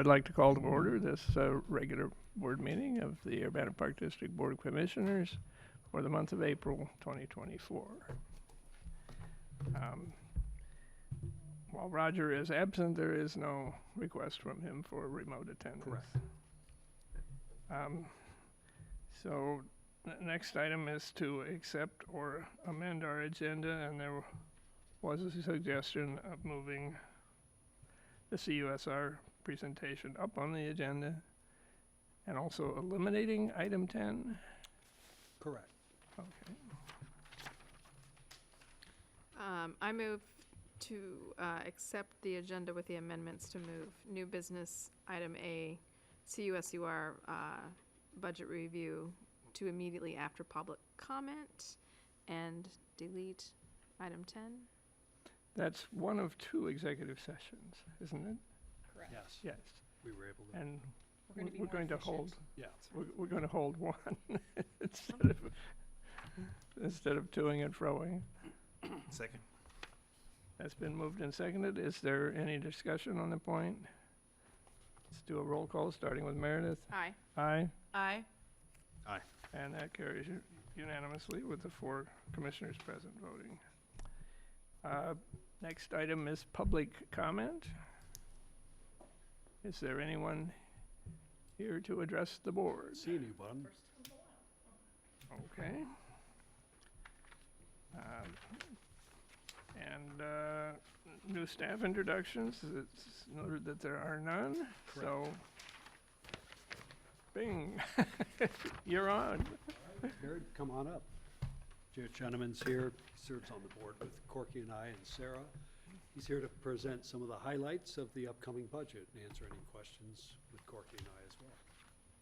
would like to call to order this regular board meeting of the Urbana Park District Board of Commissioners for the month of April 2024. While Roger is absent, there is no request from him for remote attendance. Correct. So the next item is to accept or amend our agenda, and there was a suggestion of moving the CUSR presentation up on the agenda and also eliminating item 10. Correct. Okay. I move to accept the agenda with the amendments to move new business item A, CUSUR budget review to immediately after public comment and delete item 10. That's one of two executive sessions, isn't it? Correct. Yes. Yes. We were able to. And We're going to Yeah. we're going to hold one instead of toing and froing. Second. That's been moved and seconded. Is there any discussion on the point? Let's do a roll call, starting with Meredith. Aye. Aye. Aye. Aye. And that carries unanimously with the 4 commissioners present voting. Next item is public comment. Is there anyone here to address the board? See anyone? Okay. New staff introductions. It's noted that there are none. Correct. So, Bing, you're on. Jared, come on up. Jared Cheneman's here. He serves on the board with Corky and I and Sarah. He's here to present some of the highlights of the upcoming budget and answer any questions with Corky and I as well.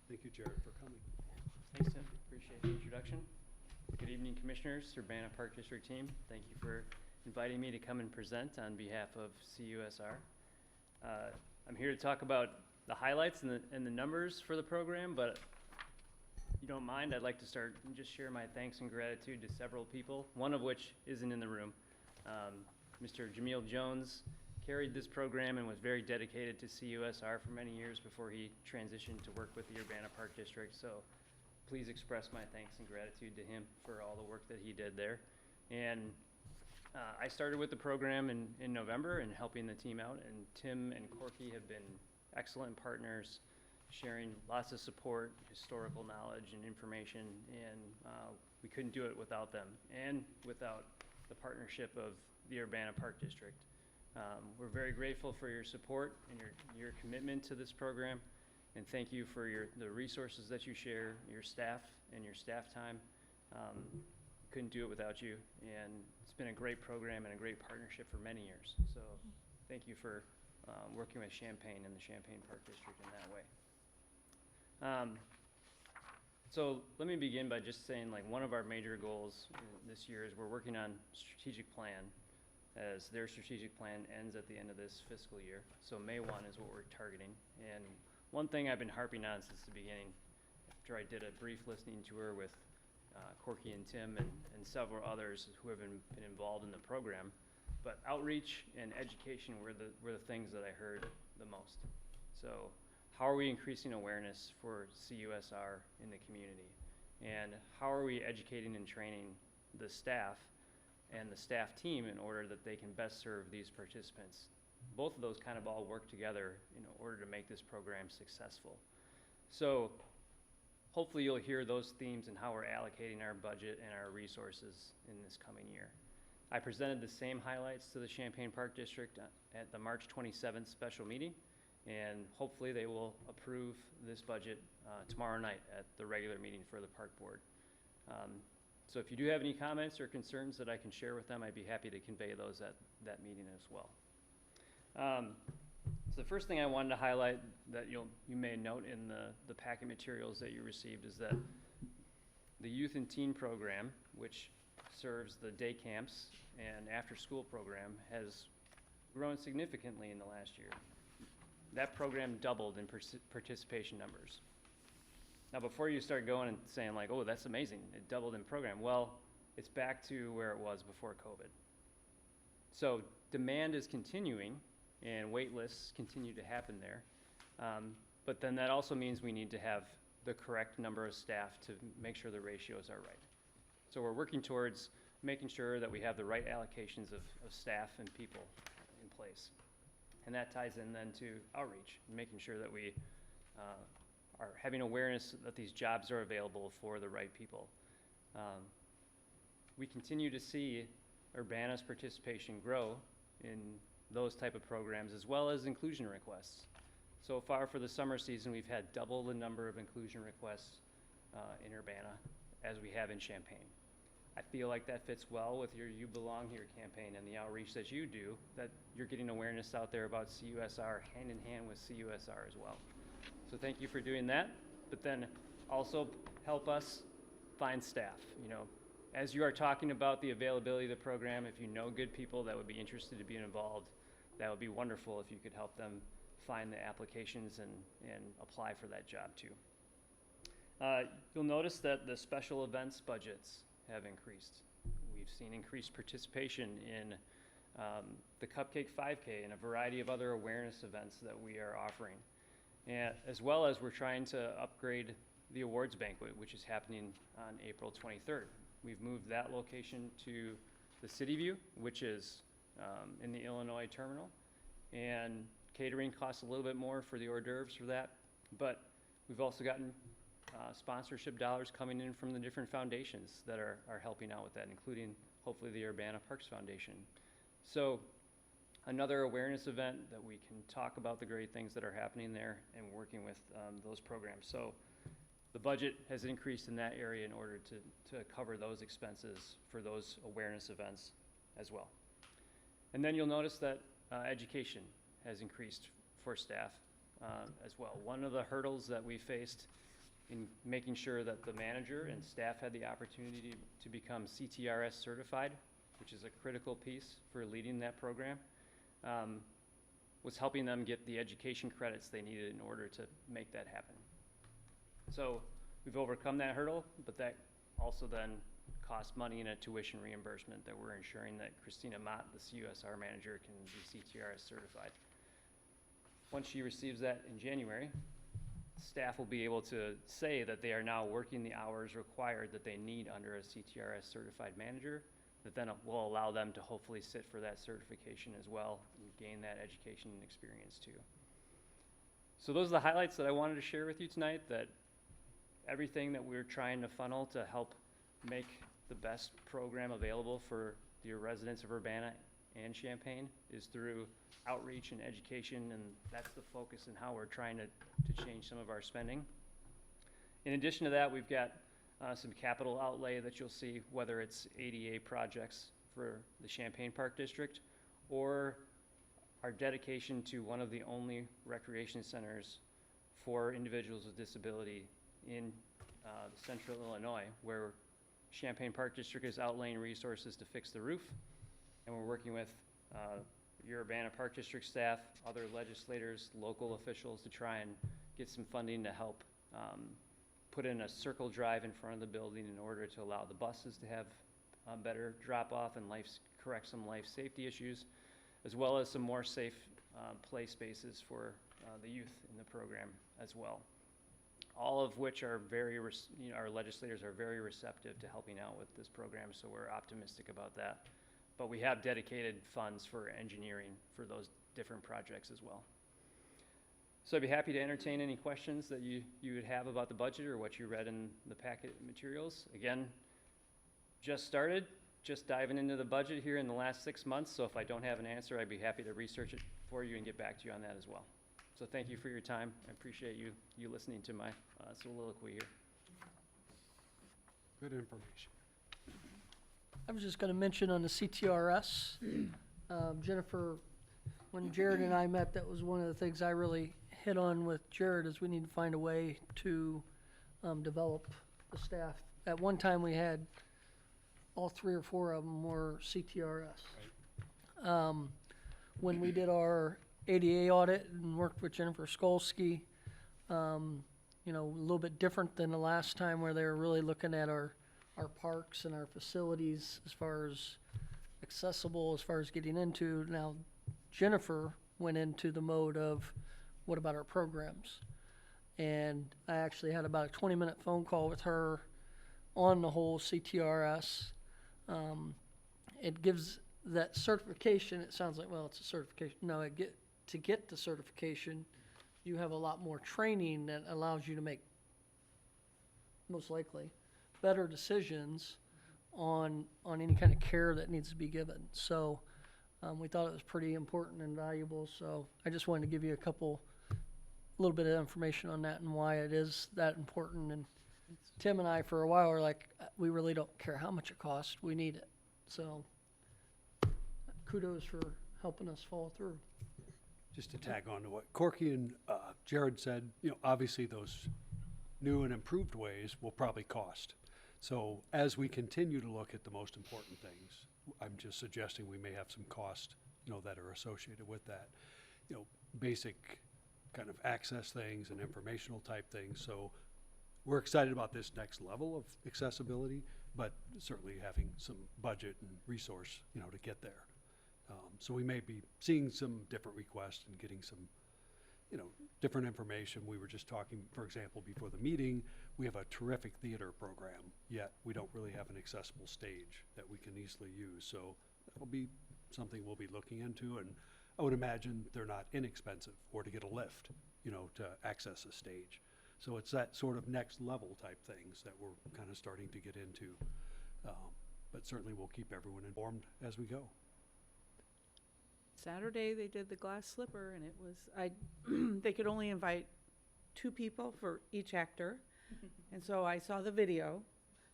Thank you, Jared, for coming. Thanks, Tim. Appreciate the introduction. Good evening, Commissioners, Urbana Park District team. Thank you for inviting me to come and present on behalf of CUSR. I'm here to talk about the highlights and the numbers for the program, but if you don't mind, I'd like to start and just share my thanks and gratitude to several people, one of which isn't in the room. Mr. Jameel Jones carried this program and was very dedicated to CUSR for many years before he transitioned to work with the Urbana Park District. So please express my thanks and gratitude to him for all the work that he did there. And I started with the program in November and helping the team out, and Tim and Corky have been excellent partners, sharing lots of support, historical knowledge and information, and we couldn't do it without them and without the partnership of the Urbana Park District. We're very grateful for your support and your commitment to this program, and thank you for the resources that you share, your staff and your staff time. Couldn't do it without you, and it's been a great program and a great partnership for many years. So thank you for working with Champaign and the Champaign Park District in that way. So let me begin by just saying, like, one of our major goals this year is we're working on strategic plan, as their strategic plan ends at the end of this fiscal year. So May 1 is what we're targeting. And one thing I've been harping on since the beginning, after I did a brief listening tour with Corky and Tim and several others who have been involved in the program, but outreach and education were the things that I heard the most. So how are we increasing awareness for CUSR in the community? And how are we educating and training the staff and the staff team in order that they can best serve these participants? Both of those kind of all work together in order to make this program successful. So hopefully you'll hear those themes and how we're allocating our budget and our resources in this coming year. I presented the same highlights to the Champaign Park District at the March 27th special meeting, and hopefully they will approve this budget tomorrow night at the regular meeting for the park board. So if you do have any comments or concerns that I can share with them, I'd be happy to convey those at that meeting as well. So the first thing I wanted to highlight that you may note in the packet materials that you received is that the youth and teen program, which serves the day camps and after school program, has grown significantly in the last year. That program doubled in participation numbers. Now, before you start going and saying, like, oh, that's amazing, it doubled in program, well, it's back to where it was before COVID. So demand is continuing and wait lists continue to happen there. But then that also means we need to have the correct number of staff to make sure the ratios are right. So we're working towards making sure that we have the right allocations of staff and people in place. And that ties in then to outreach, making sure that we are having awareness that these jobs are available for the right people. We continue to see Urbana's participation grow in those type of programs, as well as inclusion requests. So far for the summer season, we've had double the number of inclusion requests in Urbana as we have in Champaign. I feel like that fits well with your You Belong Here campaign and the outreach that you do, that you're getting awareness out there about CUSR hand in hand with CUSR as well. So thank you for doing that, but then also help us find staff. You know, as you are talking about the availability of the program, if you know good people that would be interested to be involved, that would be wonderful if you could help them find the applications and apply for that job too. You'll notice that the special events budgets have increased. We've seen increased participation in the Cupcake 5K and a variety of other awareness events that we are offering. And as well as we're trying to upgrade the awards banquet, which is happening on April 23rd. We've moved that location to the City View, which is in the Illinois terminal. And catering costs a little bit more for the hors d'oeuvres for that. But we've also gotten sponsorship dollars coming in from the different foundations that are helping out with that, including hopefully the Urbana Parks Foundation. So another awareness event that we can talk about the great things that are happening there and working with those programs. So the budget has increased in that area in order to cover those expenses for those awareness events as well. And then you'll notice that education has increased for staff as well. One of the hurdles that we faced in making sure that the manager and staff had the opportunity to become CTRS certified, which is a critical piece for leading that program, was helping them get the education credits they needed in order to make that happen. So we've overcome that hurdle, but that also then costs money in a tuition reimbursement that we're ensuring that Christina Mott, the CUSR manager, can be CTRS certified. Once she receives that in January, staff will be able to say that they are now working the hours required that they need under a CTRS certified manager, that then will allow them to hopefully sit for that certification as well and gain that education and experience too. So those are the highlights that I wanted to share with you tonight, that everything that we're trying to funnel to help make the best program available for the residents of Urbana and Champaign is through outreach and education, and that's the focus and how we're trying to change some of our spending. In addition to that, we've got some capital outlay that you'll see, whether it's ADA projects for the Champaign Park District or our dedication to one of the only recreation centers for individuals with disability in central Illinois, where Champaign Park District is outlaying resources to fix the roof, and we're working with your Urbana Park District staff, other legislators, local officials to try and get some funding to help put in a circle drive in front of the building in order to allow the buses to have better drop-off and correct some life safety issues, as well as some more safe play spaces for the youth in the program as well. All of which are our legislators are very receptive to helping out with this program, so we're optimistic about that. But we have dedicated funds for engineering for those different projects as well. So I'd be happy to entertain any questions that you would have about the budget or what you read in the packet materials. Again, just started, just diving into the budget here in the last 6 months, so if I don't have an answer, I'd be happy to research it for you and get back to you on that as well. So thank you for your time. I appreciate you listening to my soliloquy here. Good information. I was just going to mention on the CTRS, Jennifer, when Jared and I met, that was one of the things I really hit on with Jared, is we need to find a way to develop the staff. At one time, we had all 3 or 4 of them were CTRS. When we did our ADA audit and worked with Jennifer Skolsky, you know, a little bit different than the last time where they were really looking at our parks and our facilities as far as accessible, as far as getting into. Now, Jennifer went into the mode of, what about our programs? And I actually had about a 20-minute phone call with her on the whole CTRS. It gives that certification, it sounds like, well, it's a certification. No, to get the certification, you have a lot more training that allows you to make, most likely, better decisions on any kind of care that needs to be given. So we thought it was pretty important and valuable. So I just wanted to give you a little bit of information on that and why it is that important. And Tim and I, for a while, were like, we really don't care how much it costs. We need it. So kudos for helping us follow through. Just to tag on to what Corky and Jared said, obviously those new and improved ways will probably cost. So as we continue to look at the most important things, I'm just suggesting we may have some cost, that are associated with that. Basic kind of access things and informational type things. So we're excited about this next level of accessibility, but certainly having some budget and resource, to get there. So we may be seeing some different requests and getting some, different information. We were just talking, for example, before the meeting, we have a terrific theater program, yet we don't really have an accessible stage that we can easily use. So that'll be something we'll be looking into, and I would imagine they're not inexpensive, or to get a lift, to access a stage. So it's that sort of next level type things that we're kind of starting to get into. But certainly we'll keep everyone informed as we go. Saturday, they did the glass slipper, and it was, they could only invite 2 people for each actor. And so I saw the video.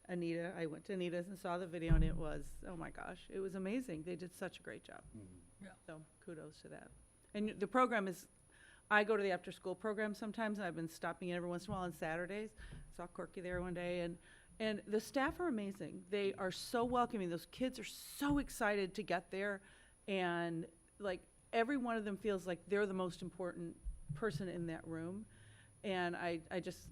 I went to Anita's and saw the video, and it was, oh my gosh, it was amazing. They did such a great job. Yeah. So kudos to that. And the program is, I go to the after-school program sometimes, and I've been stopping in every once in a while on Saturdays. Saw Corky there one day, and the staff are amazing. They are so welcoming. Those kids are so excited to get there, and like every one of them feels like they're the most important person in that room. And I just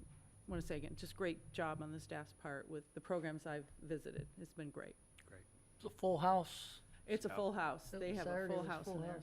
want to say again, just great job on the staff's part with the programs I've visited. It's been great. Great. It's a full house. It's a full house. They have a Saturday full was house in there.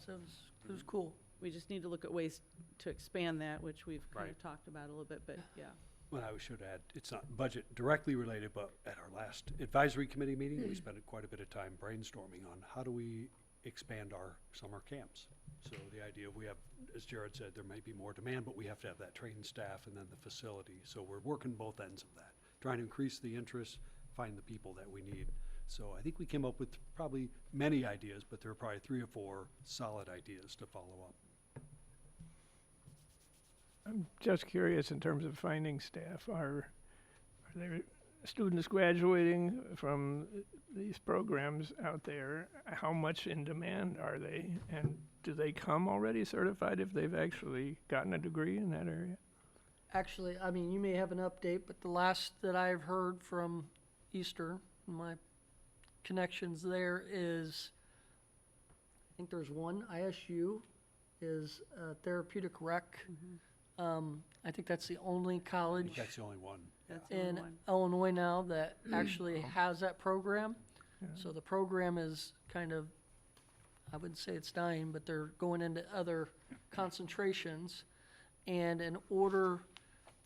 It was cool. We just need to look at ways to expand that, which we've kind of Right. talked about a little bit, but yeah. Well, I should add, it's not budget directly related, but at our last advisory committee meeting, we spent quite a bit of time brainstorming on how do we expand our summer camps. So the idea, we have, as Jared said, there may be more demand, but we have to have that trained staff and then the facility. So we're working both ends of that, trying to increase the interest, find the people that we need. So I think we came up with probably many ideas, but there are probably 3 or 4 solid ideas to follow up. I'm just curious in terms of finding staff. Are there students graduating from these programs out there? How much in demand are they? And do they come already certified if they've actually gotten a degree in that area? Actually, I mean, you may have an update, but the last that I've heard from Eastern, my connections there is, I think there's one, ISU is therapeutic rec. I think that's the only I college think that's the only one. That's the only in one. Illinois now that actually has that program. Yeah. So the program is kind of, I wouldn't say it's dying, but they're going into other concentrations. And in order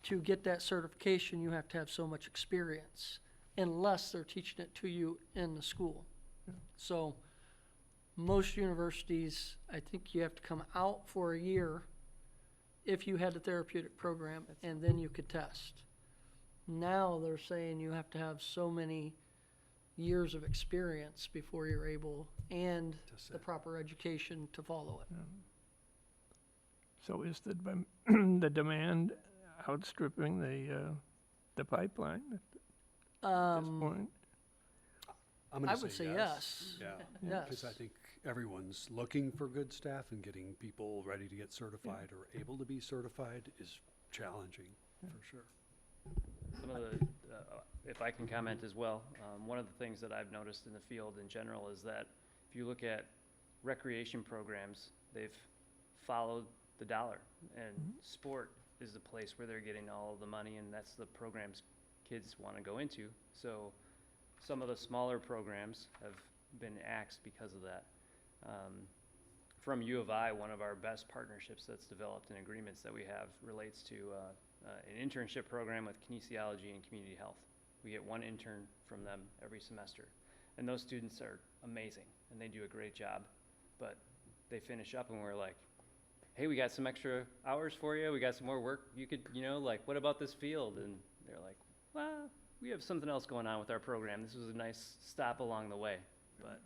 to get that certification, you have to have so much experience, unless they're teaching it to you in the school. So most universities, I think you have to come out for a year if you had a therapeutic program, and then you could test. Now they're saying you have to have so many years of experience before you're able, and To the set. proper education to follow it. So is the demand outstripping the pipeline at this point? I'm gonna I would say yes. Yeah, Yes. because I think everyone's looking for good staff, and getting people ready to get certified or able to be certified is challenging, for sure. Some of the, if I can comment as well, one of the things that I've noticed in the field in general is that if you look at recreation programs, they've followed the dollar, and sport is the place where they're getting all of the money, and that's the programs kids want to go into. So some of the smaller programs have been axed because of that. from U of I, one of our best partnerships that's developed and agreements that we have relates to an internship program with kinesiology and community health. We get one intern from them every semester. And those students are amazing, and they do a great job. But they finish up, and we're like, hey, we got some extra hours for you. We got some more work. You could, like, what about this field? And they're like, well, we have something else going on with our program. This was a nice stop along the way, but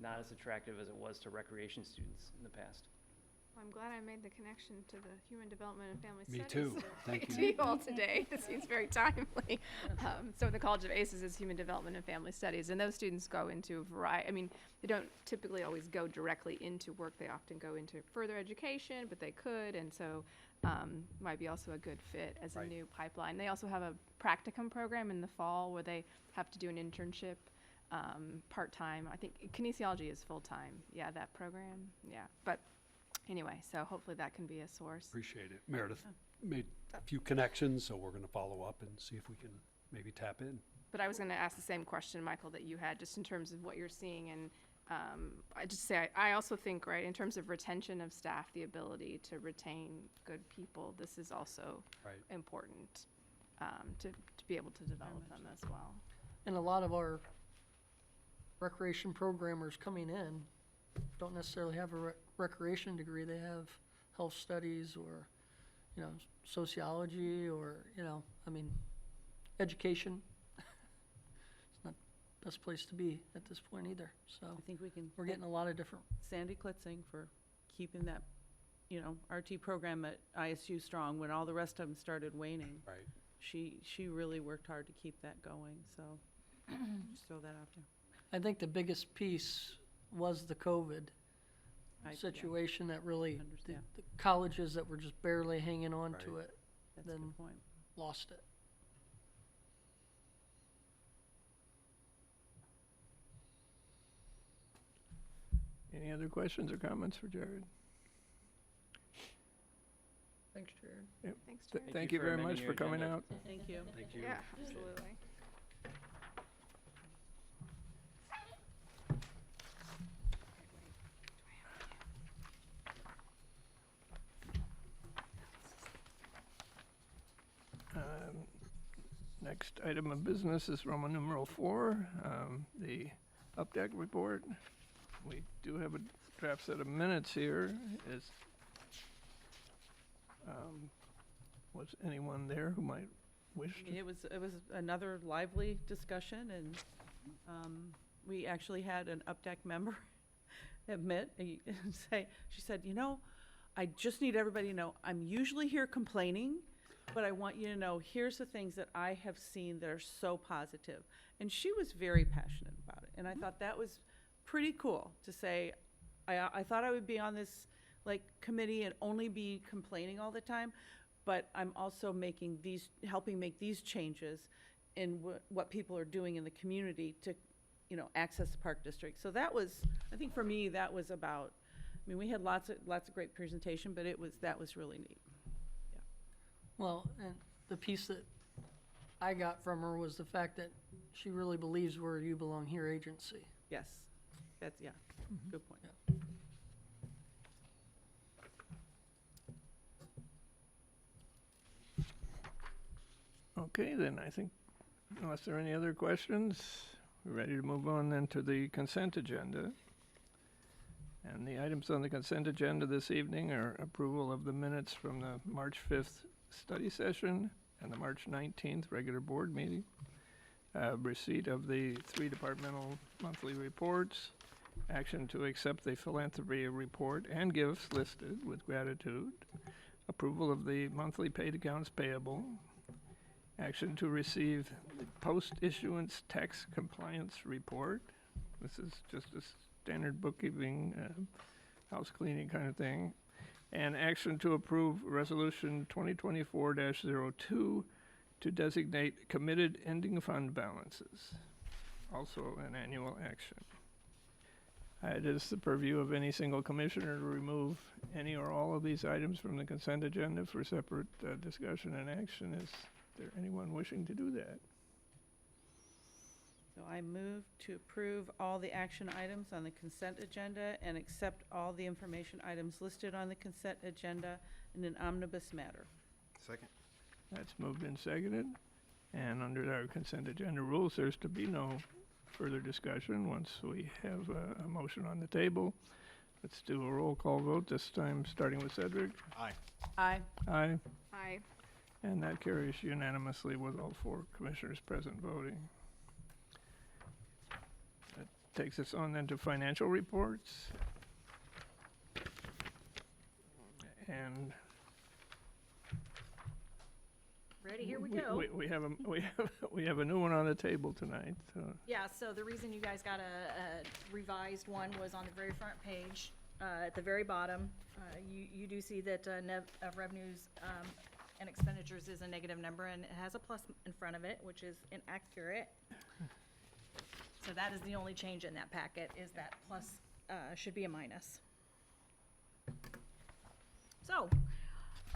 not as attractive as it was to recreation students in the past. Well, I'm glad I made the connection to the Human Development and Family Me Studies. too. Thank To you. you all today. This seems very timely. So the College of ACES is Human Development and Family Studies, and those students go into a variety. I mean, they don't typically always go directly into work. They often go into further education, but they could, and so might be also a good fit as a Right. new pipeline. They also have a practicum program in the fall where they have to do an internship part-time. I think kinesiology is full-time. Yeah, that program. Yeah, but anyway, so hopefully that can be a source. Appreciate it. Meredith made a few connections, so we're gonna follow up and see if we can maybe tap in. But I was going to ask the same question, Michael, that you had, just in terms of what you're seeing. And I just say, I also think, right, in terms of retention of staff, the ability to retain good people, this is also Right. important to be able to develop them as well. And a lot of our recreation programmers coming in don't necessarily have a recreation degree. They have health studies or, sociology or, education. It's not the best place to be at this point either. So I think we can we're getting a lot of different, Sandy Klitzing for keeping that, RT program at ISU strong when all the rest of them started waning. Right. She really worked hard to keep that going, so just throw that out there. I think the biggest piece was the COVID Yeah, situation that really, the understand. the colleges that were just barely hanging on to Right. it That's a then- good point. lost it. Any other questions or comments for Jared? Thanks, Jared. Thanks, Th- Jared. Thank you very amending much your for coming agenda. out. Thank you. Thank you. Yeah, absolutely. Next item of business is Roman numeral 4, the UPDAC report. We do have a draft set of minutes here. Was anyone there who might wish to? It was another lively discussion, and we actually had an UPDAC member admit, and say, she said, I just need everybody to know, I'm usually here complaining, but I want you to know, here's the things that I have seen that are so positive. And she was very passionate about it, and I thought that was pretty cool to say, I thought I would be on this, committee and only be complaining all the time, but I'm also helping make these changes in what people are doing in the community to, access the park district. So that was, I think for me, that was about, we had lots of great presentation, but that was really neat. Well, and the piece that I got from her was the fact that she really believes we're a You Belong Here agency. Yes, that's, good point. Okay, then, I think, unless there are any other questions, we're ready to move on then to the consent agenda. And the items on the consent agenda this evening are approval of the minutes from the March 5th study session and the March 19th regular board meeting, receipt of the 3 departmental monthly reports, action to accept the philanthropy report and gifts listed with gratitude, approval of the monthly paid accounts payable, action to receive the post-issuance tax compliance report. This is just a standard bookkeeping, house cleaning kind of thing. And action to approve Resolution 2024-02 to designate committed ending fund balances. Also an annual action. It is the purview of any single commissioner to remove any or all of these items from the consent agenda for separate discussion and action. Is there anyone wishing to do that? So I move to approve all the action items on the consent agenda and accept all the information items listed on the consent agenda in an omnibus matter. Second. That's moved and seconded. And under our consent agenda rules, there's to be no further discussion once we have a motion on the table. Let's do a roll call vote, this time starting with Cedric. Aye. Aye. Aye. Aye. And that carries unanimously with all 4 commissioners present voting. That takes us on then to financial reports. And Ready, here we go. we have a new one on the table tonight, so. Yeah, so the reason you guys got a revised one was on the very front page, at the very bottom. You do see that net revenues and expenditures is a negative number, and it has a plus in front of it, which is inaccurate. So that is the only change in that packet, is that plus should be a minus. So,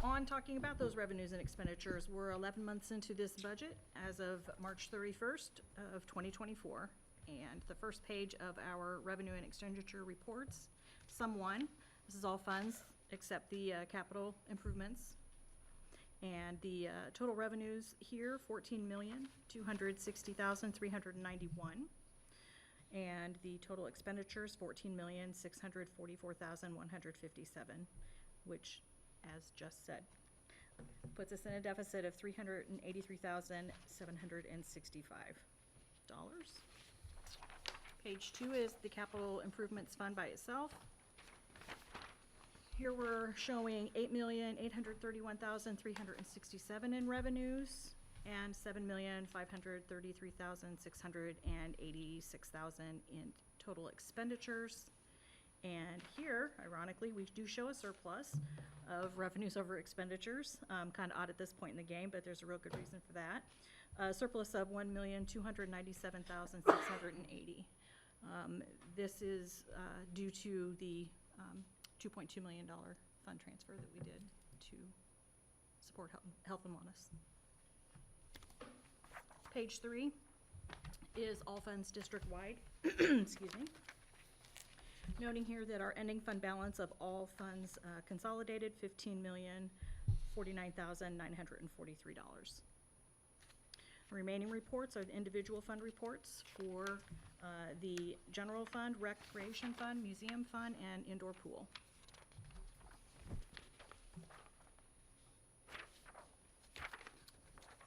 on talking about those revenues and expenditures, we're 11 months into this budget as of March 31st of 2024. And the first page of our revenue and expenditure reports, sum 1, this is all funds except the capital improvements. And the total revenues here, $14,260,391. And the total expenditures, $14,644,157, which, as just said, puts us in a deficit of $383,765. Page 2 is the capital improvements fund by itself. Here we're showing $8,831,367 in revenues and $7,533,686 in total expenditures. And here, ironically, we do show a surplus of revenues over expenditures. Kind of odd at this point in the game, but there's a real good reason for that. Surplus of $1,297,680. This is due to the $2.2 million fund transfer that we did to support health and wellness. Page 3 is all funds district-wide. Excuse me. Noting here that our ending fund balance of all funds consolidated, $15,049,943. Remaining reports are the individual fund reports for the general fund, recreation fund, museum fund, and indoor pool.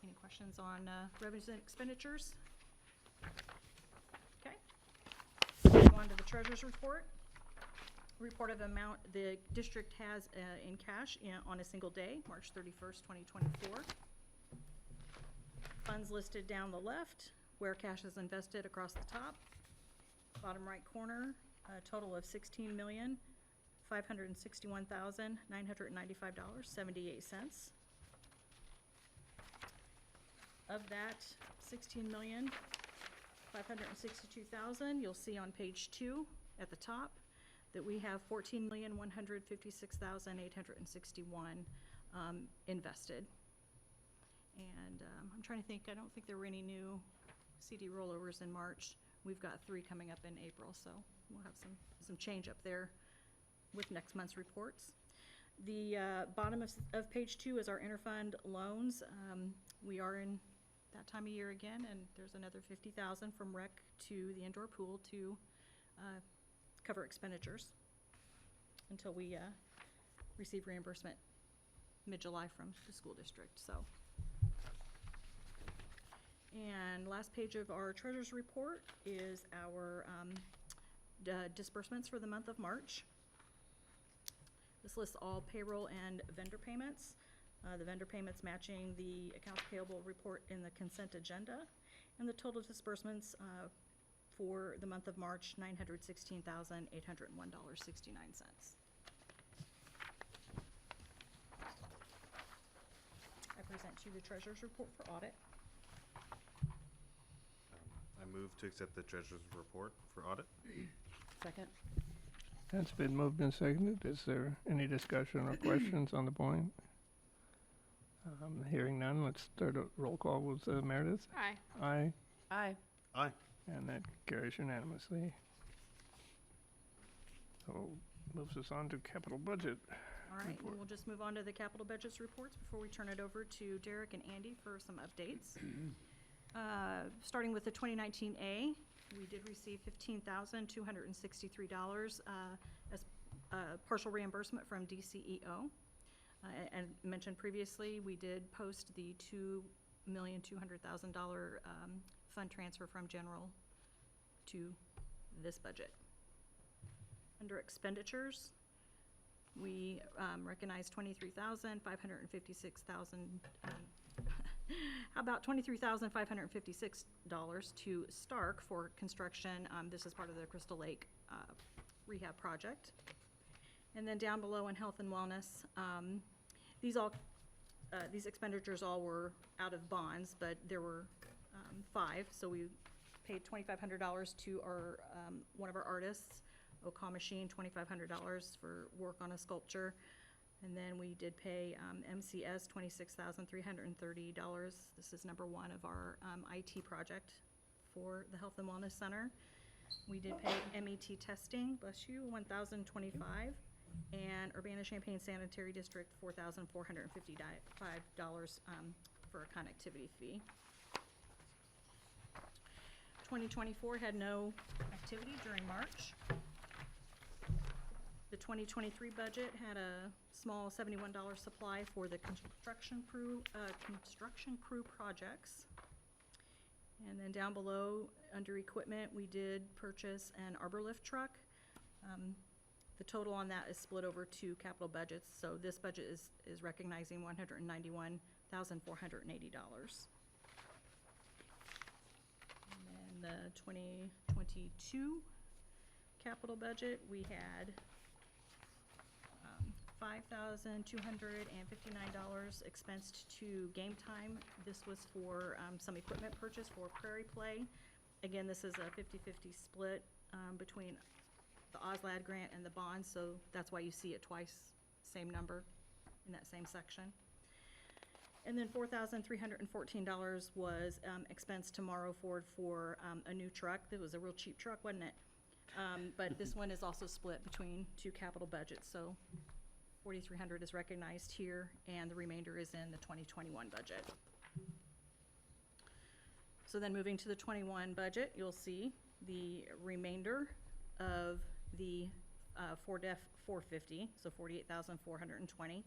Any questions on revenues and expenditures? Okay. Go on to the treasurer's report. Report of amount the district has in cash on a single day, March 31st, 2024. Funds listed down the left, where cash is invested across the top. Bottom right corner, a total of $16,561,995.78. Of that $16,562,000, you'll see on page 2 at the top that we have $14,156,861 invested. And I'm trying to think, I don't think there were any new CD rollovers in March. We've got 3 coming up in April, so we'll have some change up there with next month's reports. The bottom of page 2 is our interfund loans. We are in that time of year again, and there's another $50,000 from rec to the indoor pool to cover expenditures until we receive reimbursement mid-July from the school district. So, and last page of our treasurer's report is our disbursements for the month of March. This lists all payroll and vendor payments. The vendor payments matching the accounts payable report in the consent agenda, and the total disbursements for the month of March, $916,801.69. I present to you the treasurer's report for audit. I move to accept the treasurer's report for audit. Second. That's been moved and seconded. Is there any discussion or questions on the point? Hearing none, let's start a roll call with Meredith. Aye. Aye. Aye. Aye. And that carries unanimously. So moves us on to capital budget. All right, Report. we'll just move on to the capital budgets reports before we turn it over to Derek and Andy for some updates. Starting with the 2019A, we did receive $15,263 as partial reimbursement from DCEO. And mentioned previously, we did post the $2,200,000 fund transfer from general to this budget. Under expenditures, we recognize $23,556 to Stark for construction. This is part of the Crystal Lake rehab project. And then down below in health and wellness, these expenditures all were out of bonds, but there were 5. So we paid $2,500 to our one of our artists, Oka Machine, $2,500 for work on a sculpture. And then we did pay MCS $26,330. This is number 1 of our IT project for the Health and Wellness Center. We did pay MET testing, bless you, $1,025. And Urbana-Champaign Sanitary District, $4,455 for a connectivity fee. 2024 had no activity during March. The 2023 budget had a small $71 supply for the construction crew projects. And then down below, under equipment, we did purchase an arbor lift truck. The total on that is split over 2 capital budgets, so this budget is recognizing $191,480. And then the 2022 capital budget, we had $5,259 expensed to Game Time. This was for some equipment purchase for Prairie Play. Again, this is a 50-50 split between the OSLAD grant and the bond, so that's why you see it twice, same number in that same section. And then $4,314 was expensed to Morrow Ford for a new truck. It was a real cheap truck, wasn't it? But this one is also split between 2 capital budgets, so $4,300 is recognized here, and the remainder is in the 2021 budget. So then moving to the 21 budget, you'll see the remainder of the FORDEF 450, so $48,420.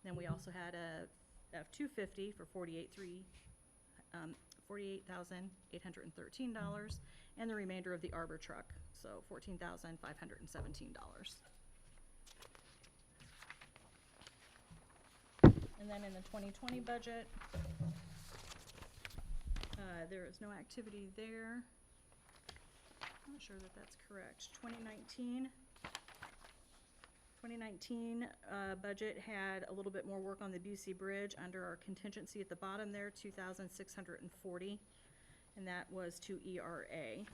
Then we also had a F-250 for $48,813, and the remainder of the Arbor truck, so $14,517. And then in the 2020 budget, there is no activity there. I'm not sure that that's correct. 2019 budget had a little bit more work on the Busey Bridge under our contingency at the bottom there, $2,640, and that was to ERA.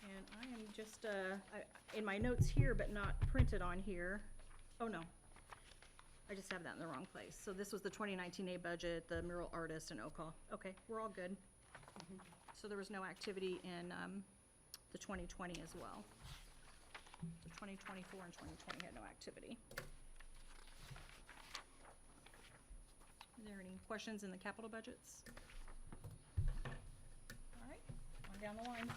And I am just, in my notes here, but not printed on here. Oh, no. I just have that in the wrong place. So this was the 2019A budget, the mural artist and Oka. Okay, we're all good. So there was no activity in the 2020 as well. So 2024 and 2020 had no activity. Are there any questions in the capital budgets? All right, on down the line.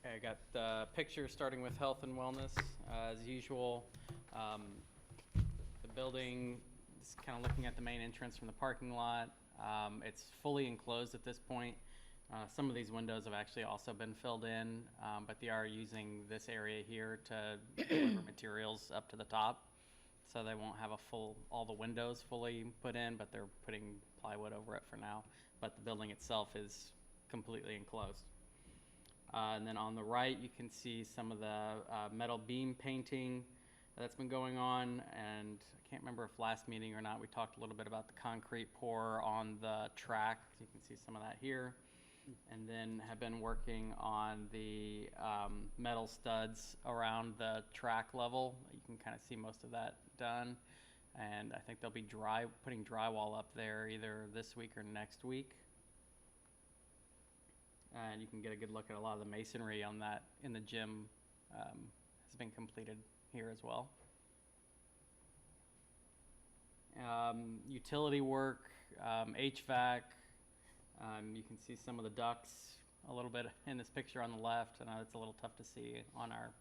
Okay, I got the picture starting with health and wellness. As usual, the building is kind of looking at the main entrance from the parking lot. It's fully enclosed at this point. Some of these windows have actually also been filled in, but they are using this area here to deliver materials up to the top. So they won't have all the windows fully put in, but they're putting plywood over it for now. But the building itself is completely enclosed. And then on the right, you can see some of the metal beam painting that's been going on. And I can't remember if last meeting or not, we talked a little bit about the concrete pour on the track. You can see some of that here. And then have been working on the metal studs around the track level. You can kind of see most of that done. And I think they'll be putting drywall up there either this week or next week. And you can get a good look at a lot of the masonry on that in the gym has been completed here as well. Utility work, HVAC. You can see some of the ducts a little bit in this picture on the left. I know it's a little tough to see on our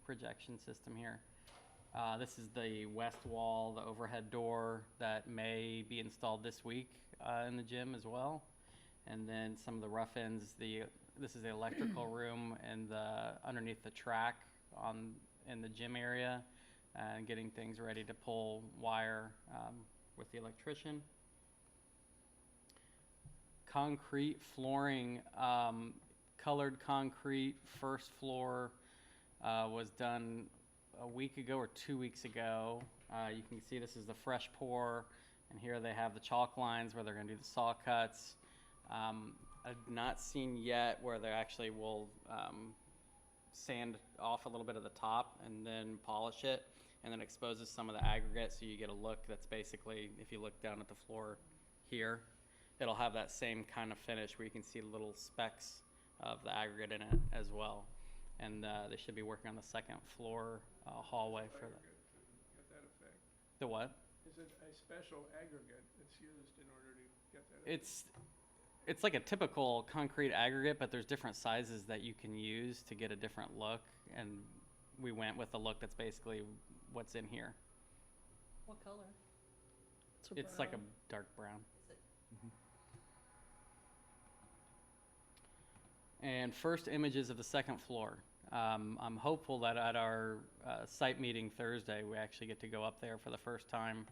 projection system here. This is the west wall, the overhead door that may be installed this week in the gym as well. And then some of the rough ends, this is the electrical room and underneath the track in the gym area, and getting things ready to pull wire with the electrician. Concrete flooring, colored concrete, first floor was done a week ago or 2 weeks ago. You can see this is the fresh pour, and here they have the chalk lines where they're going to do the saw cuts. I've not seen yet where they actually will sand off a little bit of the top and then polish it, and then exposes some of the aggregate, so you get a look that's basically, if you look down at the floor here, it'll have that same kind of finish where you can see little specks of the aggregate in it as well. And they should be working on the second floor hallway for that. Get that effect. The what? Is it a special aggregate that's used in order to get that effect? It's like a typical concrete aggregate, but there's different sizes that you can use to get a different look, and we went with the look that's basically what's in here. What color? It's like a dark brown. And first images of the second floor. I'm hopeful that at our site meeting Thursday, we actually get to go up there for the first time.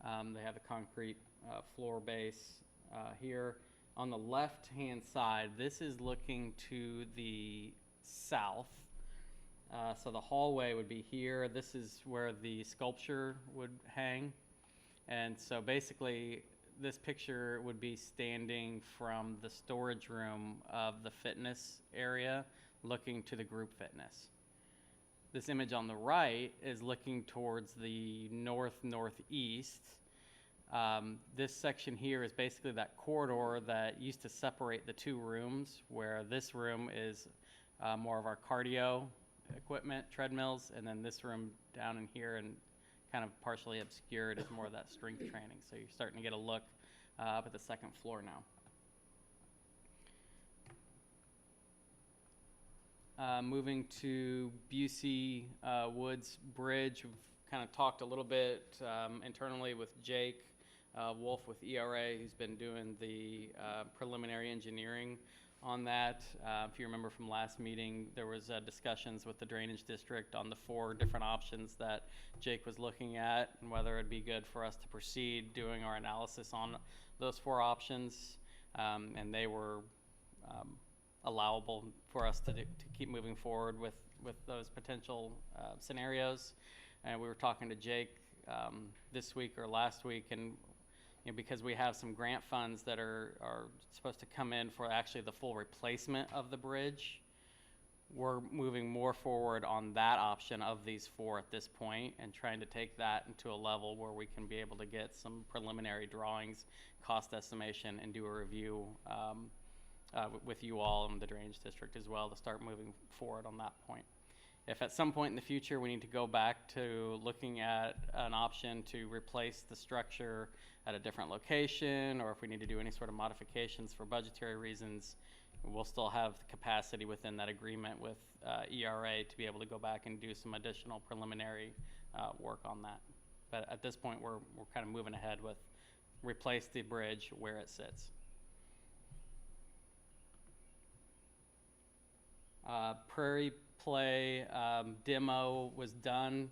They have the concrete floor base here. On the left-hand side, this is looking to the south. So the hallway would be here. This is where the sculpture would hang. And so basically, this picture would be standing from the storage room of the fitness area, looking to the group fitness. This image on the right is looking towards the northeast. This section here is basically that corridor that used to separate the two rooms, where this room is more of our cardio equipment, treadmills, and then this room down in here and kind of partially obscured is more of that strength training. So you're starting to get a look up at the second floor now. Moving to Busey Woods Bridge, we've kind of talked a little bit internally with Jake Wolf with ERA, who's been doing the preliminary engineering on that. If you remember from last meeting, there was discussions with the drainage district on the 4 different options that Jake was looking at, and whether it'd be good for us to proceed doing our analysis on those 4 options, and they were allowable for us to keep moving forward with those potential scenarios. And we were talking to Jake this week or last week, and because we have some grant funds that are supposed to come in for actually the full replacement of the bridge, we're moving more forward on that option of these 4 at this point, and trying to take that into a level where we can be able to get some preliminary drawings, cost estimation, and do a review with you all and the drainage district as well to start moving forward on that point. If at some point in the future we need to go back to looking at an option to replace the structure at a different location, or if we need to do any sort of modifications for budgetary reasons, we'll still have the capacity within that agreement with ERA to be able to go back and do some additional preliminary work on that. But at this point, we're kind of moving ahead with replace the bridge where it sits. Prairie Play demo was done.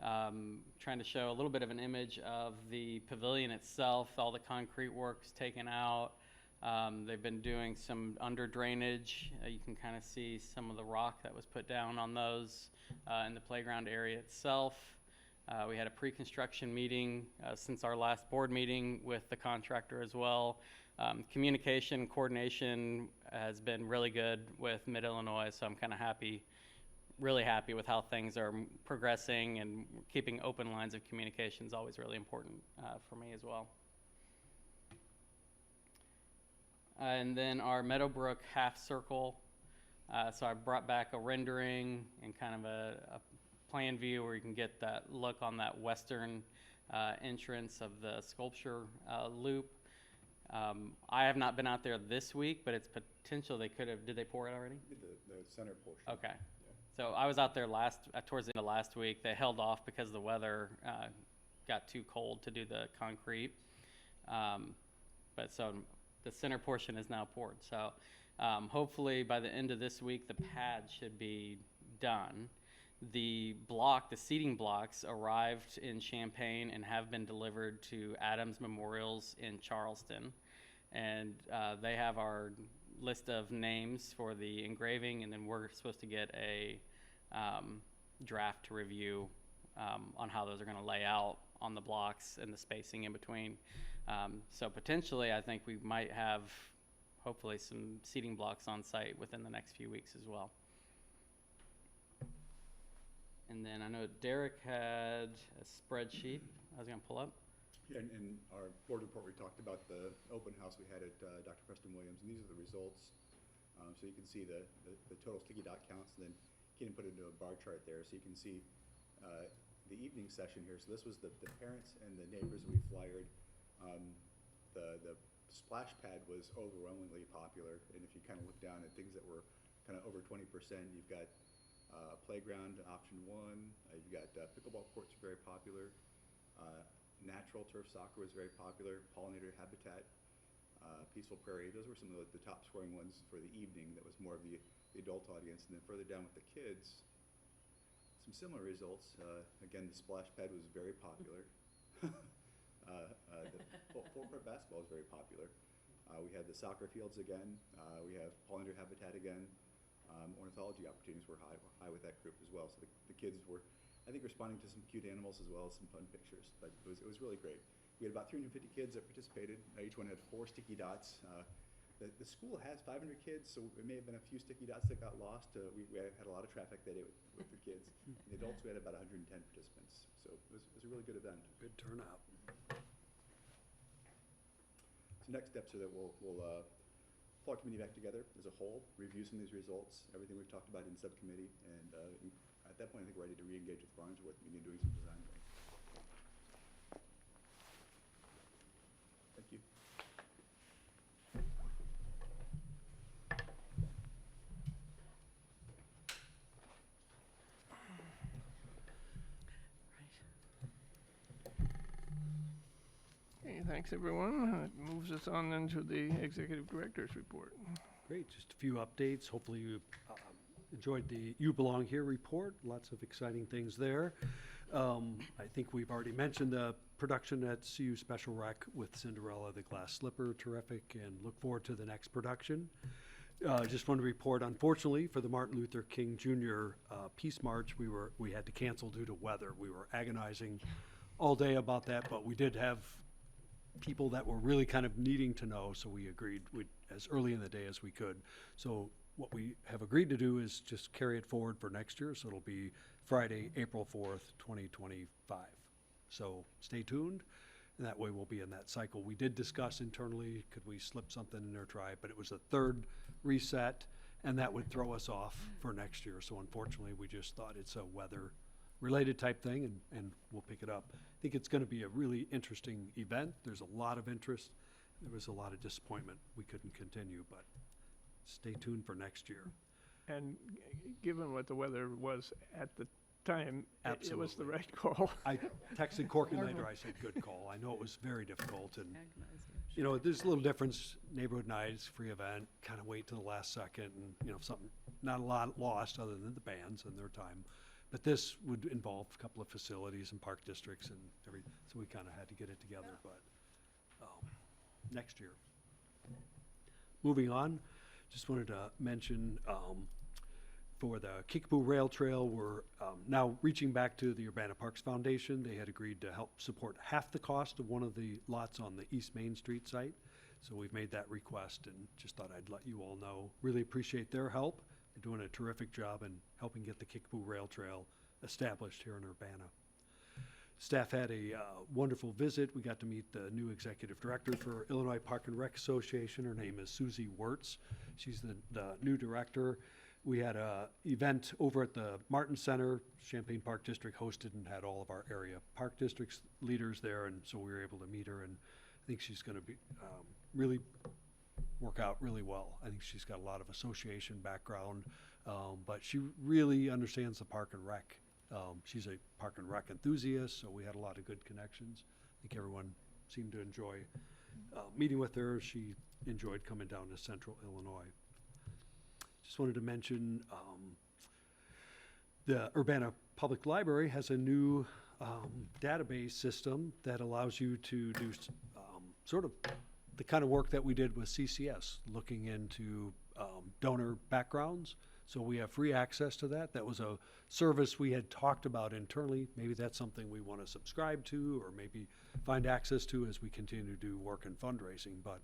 Trying to show a little bit of an image of the pavilion itself. All the concrete work's taken out. They've been doing some under drainage. You can kind of see some of the rock that was put down on those in the playground area itself. We had a pre-construction meeting since our last board meeting with the contractor as well. Communication, coordination has been really good with Mid-Illinois, so I'm kind of happy really happy with how things are progressing, and keeping open lines of communication is always really important for me as well. And then our Meadowbrook half circle. So I brought back a rendering and kind of a plan view where you can get that look on that western entrance of the sculpture loop. I have not been out there this week, but it's potential they could have. Did they pour it already? The center portion. Okay. So I was out there towards the end of last week. They held off because the weather got too cold to do the concrete. But so the center portion is now poured. So hopefully by the end of this week, the pad should be done. The seating blocks arrived in Champaign and have been delivered to Adams Memorials in Charleston. And they have our list of names for the engraving, and then we're supposed to get a draft to review on how those are going to lay out on the blocks and the spacing in between. So potentially, I think we might have, hopefully, some seating blocks on site within the next few weeks as well. And then I know Derek had a spreadsheet I was going to pull up. Yeah, in our board report, we talked about the open house we had at Dr. Preston Williams, and these are the results. So you can see the total sticky dot counts, and then Keenan put it into a bar chart there, so you can see the evening session here. So this was the parents and the neighbors we flyered. The splash pad was overwhelmingly popular, and if you kind of look down at things that were kind of over 20%, you've got playground option 1, you've got pickleball courts are very popular. Natural turf soccer was very popular. Pollinator habitat, peaceful prairie. Those were some of the top scoring ones for the evening. That was more of the adult audience. And then further down with the kids, some similar results. Again, the splash pad was very popular. The full court basketball is very popular. We had the soccer fields again. We have pollinator habitat again. Ornithology opportunities were high with that group as well. So the kids were, I think, responding to some cute animals as well as some fun pictures. But it was really great. We had about 350 kids that participated. Each one had 4 sticky dots. The school has 500 kids, so it may have been a few sticky dots that got lost. We had a lot of traffic that day with the kids. The adults, we had about 110 participants. So it was a really good event. Good turnout. So next steps are that we'll pull our committee back together as a whole, review some of these results, everything we've talked about in subcommittee, and at that point, I think we're ready to re-engage with Farnsworth and begin doing some design work. Thank you. Okay, thanks everyone. It moves us on then to the executive director's report. Great, just a few updates. Hopefully you enjoyed the You Belong Here report. Lots of exciting things there. I think we've already mentioned the production at CU Special Rec with Cinderella the Glass Slipper, terrific, and look forward to the next production. Just want to report, unfortunately, for the Martin Luther King Jr. Peace March, we had to cancel due to weather. We were agonizing all day about that, but we did have people that were really kind of needing to know, so we agreed as early in the day as we could. So what we have agreed to do is just carry it forward for next year, so it'll be Friday, April 4th, 2025. So stay tuned, and that way we'll be in that cycle. We did discuss internally, could we slip something in there, try it, but it was a third reset, and that would throw us off for next year. So unfortunately, we just thought it's a weather-related type thing, and we'll pick it up. I think it's gonna be a really interesting event. There's a lot of interest. There was a lot of disappointment. We couldn't continue, but stay tuned for next year. And given what the weather was at the time, it was the Absolutely. right call. I texted Corky later, I said, good call. I know it was very difficult, and, you know, there's a little difference. Neighborhood nights, free event, kind of wait till the last second, and, you know, something, not a lot lost other than the bands and their time. But this would involve a couple of facilities and park districts and everything, so we kind of had to get it together, but next year. Moving on, just wanted to mention for the Kickapoo Rail Trail, we're now reaching back to the Urbana Parks Foundation. They had agreed to help support half the cost of one of the lots on the East Main Street site. So we've made that request and just thought I'd let you all know. Really appreciate their help. They're doing a terrific job in helping get the Kickapoo Rail Trail established here in Urbana. Staff had a wonderful visit. We got to meet the new executive director for Illinois Park and Rec Association. Her name is Susie Wirtz. She's the new director. We had a event over at the Martin Center. Champaign Park District hosted and had all of our area park districts leaders there, and so we were able to meet her, and I think she's going to be really work out really well. I think she's got a lot of association background, but she really understands the park and rec. She's a park and rec enthusiast, so we had a lot of good connections. I think everyone seemed to enjoy meeting with her. She enjoyed coming down to Central Illinois. Just wanted to mention the Urbana Public Library has a new database system that allows you to do sort of the kind of work that we did with CCS, looking into donor backgrounds. So we have free access to that. That was a service we had talked about internally. Maybe that's something we want to subscribe to or maybe find access to as we continue to do work in fundraising. But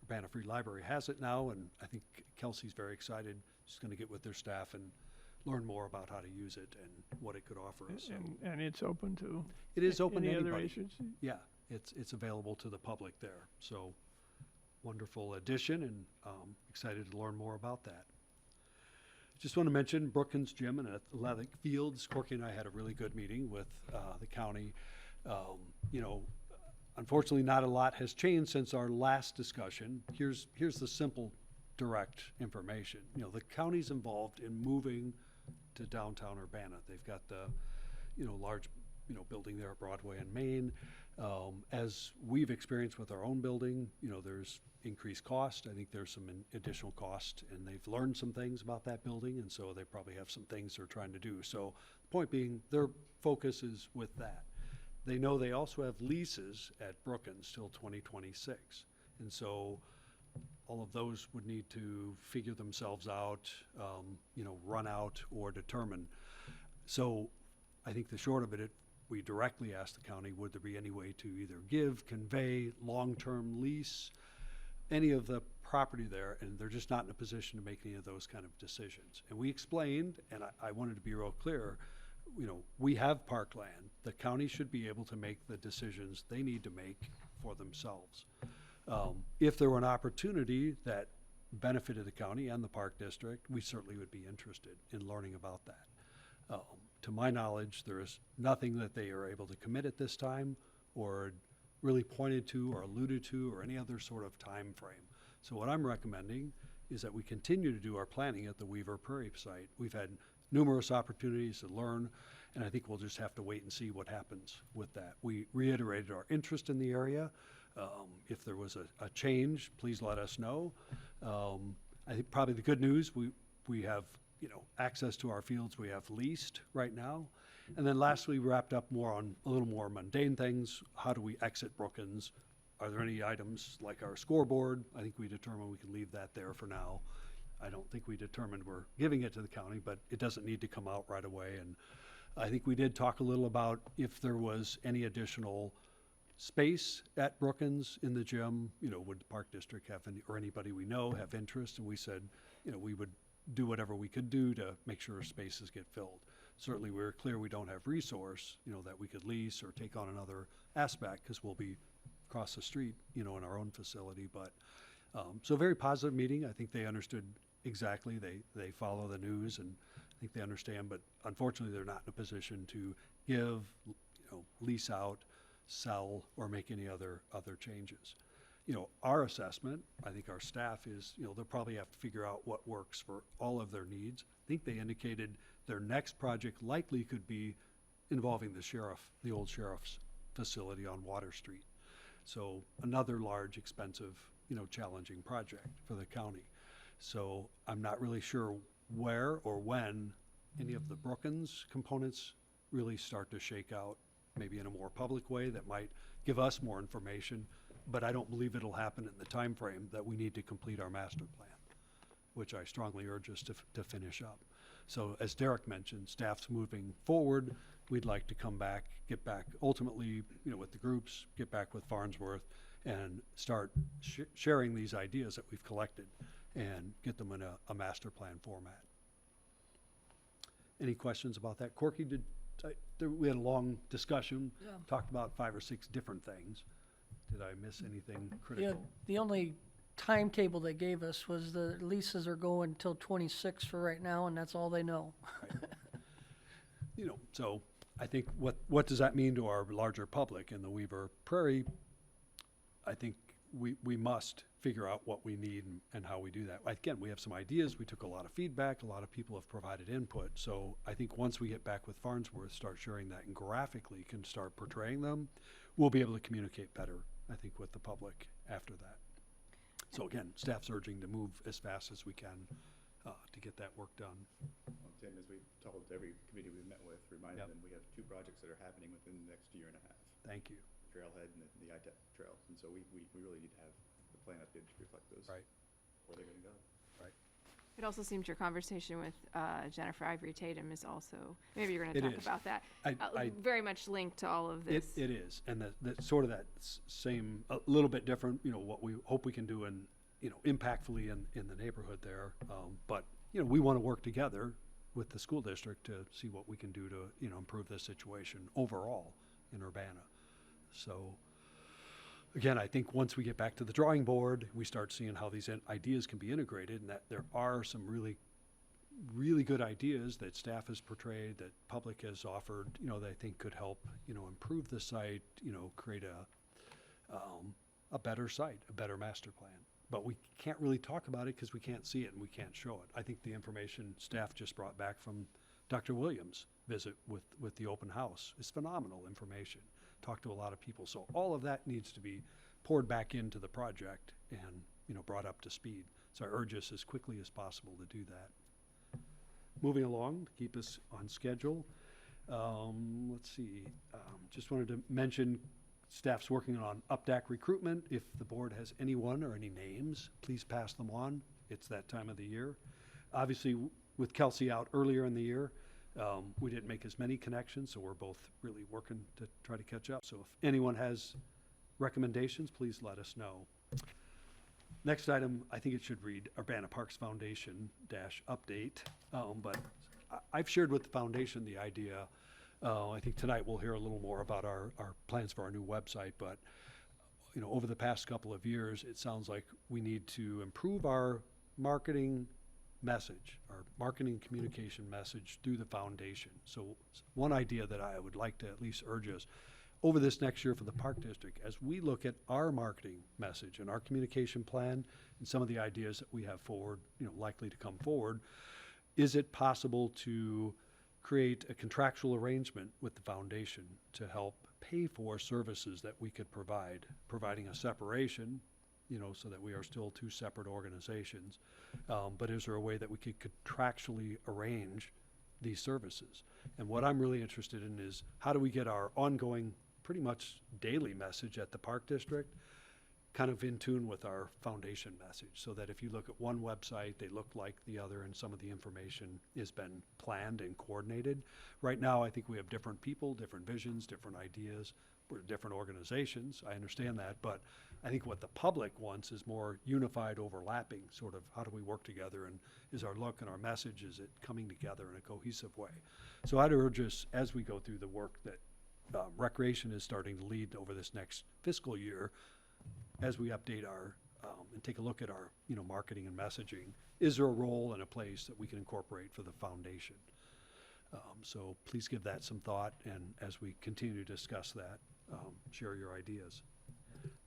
Urbana Free Library has it now, and I think Kelsey's very excited. She's going to get with their staff and learn more about how to use it and what it could offer us. And it's open to It is open to any other anybody. agency? Yeah, it's available to the public there. So wonderful addition, and excited to learn more about that. Just want to mention Brookins Gym and Athletic Fields. Corky and I had a really good meeting with the county. You know, unfortunately, not a lot has changed since our last discussion. Here's the simple, direct information. You know, the county's involved in moving to downtown Urbana. They've got the, large, building there at Broadway and Main. As we've experienced with our own building, there's increased cost. I think there's some additional cost, and they've learned some things about that building, and so they probably have some things they're trying to do. So the point being, their focus is with that. They know they also have leases at Brookins till 2026, and so all of those would need to figure themselves out, run out or determine. So I think the short of it, we directly asked the county, would there be any way to either give, convey, long-term lease, any of the property there, and they're just not in a position to make any of those kind of decisions. And we explained, and I wanted to be real clear, we have parkland. The county should be able to make the decisions they need to make for themselves. If there were an opportunity that benefited the county and the park district, we certainly would be interested in learning about that. To my knowledge, there is nothing that they are able to commit at this time or really pointed to or alluded to or any other sort of time frame. So what I'm recommending is that we continue to do our planning at the Weaver Prairie site. We've had numerous opportunities to learn, and I think we'll just have to wait and see what happens with that. We reiterated our interest in the area. If there was a change, please let us know. I think probably the good news, we have access to our fields we have leased right now. And then lastly, we wrapped up on a little more mundane things. How do we exit Brookins? Are there any items like our scoreboard? I think we determined we can leave that there for now. I don't think we determined we're giving it to the county, but it doesn't need to come out right away. And I think we did talk a little about if there was any additional space at Brookins in the gym, would the park district have any, or anybody we know have interest? And we said, we would do whatever we could do to make sure spaces get filled. Certainly we're clear we don't have resource, that we could lease or take on another aspect because we'll be across the street, in our own facility. But so very positive meeting. I think they understood exactly. They follow the news and I think they understand, but unfortunately they're not in a position to give, lease out, sell, or make any other changes. Our assessment, I think our staff is, they'll probably have to figure out what works for all of their needs. I think they indicated their next project likely could be involving the old sheriff's facility on Water Street. So another large, expensive, challenging project for the county. So I'm not really sure where or when any of the Brookins components really start to shake out, maybe in a more public way that might give us more information. But I don't believe it'll happen in the time frame that we need to complete our master plan, which I strongly urge us to finish up. So as Derek mentioned, staff's moving forward. We'd like to get back ultimately, with the groups, get back with Farnsworth and start sharing these ideas that we've collected and get them in a master plan format. Any questions about that? Corky, we had a long discussion, Yeah. talked about 5 or 6 different things. Did I miss anything critical? The only timetable they gave us was the leases are going until 26 for right now, and that's all they know. You know, so I think what does that mean to our larger public in the Weaver Prairie? I think we must figure out what we need and how we do that. Again, we have some ideas. We took a lot of feedback. A lot of people have provided input. So I think once we get back with Farnsworth, start sharing that and graphically can start portraying them, we'll be able to communicate better, I think, with the public after that. So again, staff's urging to move as fast as we can to get that work done. Well, Tim, as we told every committee we met with, reminded Yep. them we have 2 projects that are happening within the next year and a half. Thank you. Trailhead and the ITEP trail. And so we really need to have the plan updated to reflect those. Right. Where they're gonna go. It also seems your conversation with Jennifer Ivory Tatum is also, maybe you're going to It talk is. about that. I Very much linked to all of this. It is, and that sort of that same, a little bit different, you know, what we hope we can do in, you know, impactfully in the neighborhood there. But, you know, we want to work together with the school district to see what we can do to, you know, improve this situation overall in Urbana. So, again, I think once we get back to the drawing board, we start seeing how these ideas can be integrated, and that there are some really good ideas that staff has portrayed, that public has offered, you know, that I think could help, you know, improve the site, you know, create a better site, a better master plan. But we can't really talk about it because we can't see it and we can't show it. I think the information staff just brought back from Dr. Williams' visit with the open house is phenomenal information. Talked to a lot of people. So all of that needs to be poured back into the project and, you know, brought up to speed. So I urge us as quickly as possible to do that. Moving along, to keep us on schedule. Let's see, just wanted to mention staff's working on UPDAC recruitment. If the board has anyone or any names, please pass them on. It's that time of the year. Obviously, with Kelsey out earlier in the year, we didn't make as many connections, so we're both really working to try to catch up. So if anyone has recommendations, please let us know. Next item, I think it should read Urbana Parks Foundation update. But I've shared with the foundation the idea. I think tonight we'll hear a little more about our plans for our new website. But you know, over the past couple of years, it sounds like we need to improve our marketing message, our marketing communication message through the foundation. So one idea that I would like to at least urge us over this next year for the Park District, as we look at our marketing message and our communication plan and some of the ideas that we have forward, you know, likely to come forward, is it possible to create a contractual arrangement with the foundation to help pay for services that we could provide, providing a separation, you know, so that we are still 2 separate organizations. But is there a way that we could contractually arrange these services? And what I'm really interested in is how do we get our ongoing, pretty much daily message at the Park District kind of in tune with our foundation message, so that if you look at one website, they look like the other and some of the information has been planned and coordinated. Right now, I think we have different people, different visions, different ideas. We're different organizations, I understand that, but I think what the public wants is more unified, overlapping, sort of how do we work together, and is our look and our message, is it coming together in a cohesive way? So I'd urge us, as we go through the work that Recreation is starting to lead over this next fiscal year, as we update our, and take a look at our, you know, marketing and messaging, is there a role and a place that we can incorporate for the foundation? So please give that some thought, and as we continue to discuss that, share your ideas.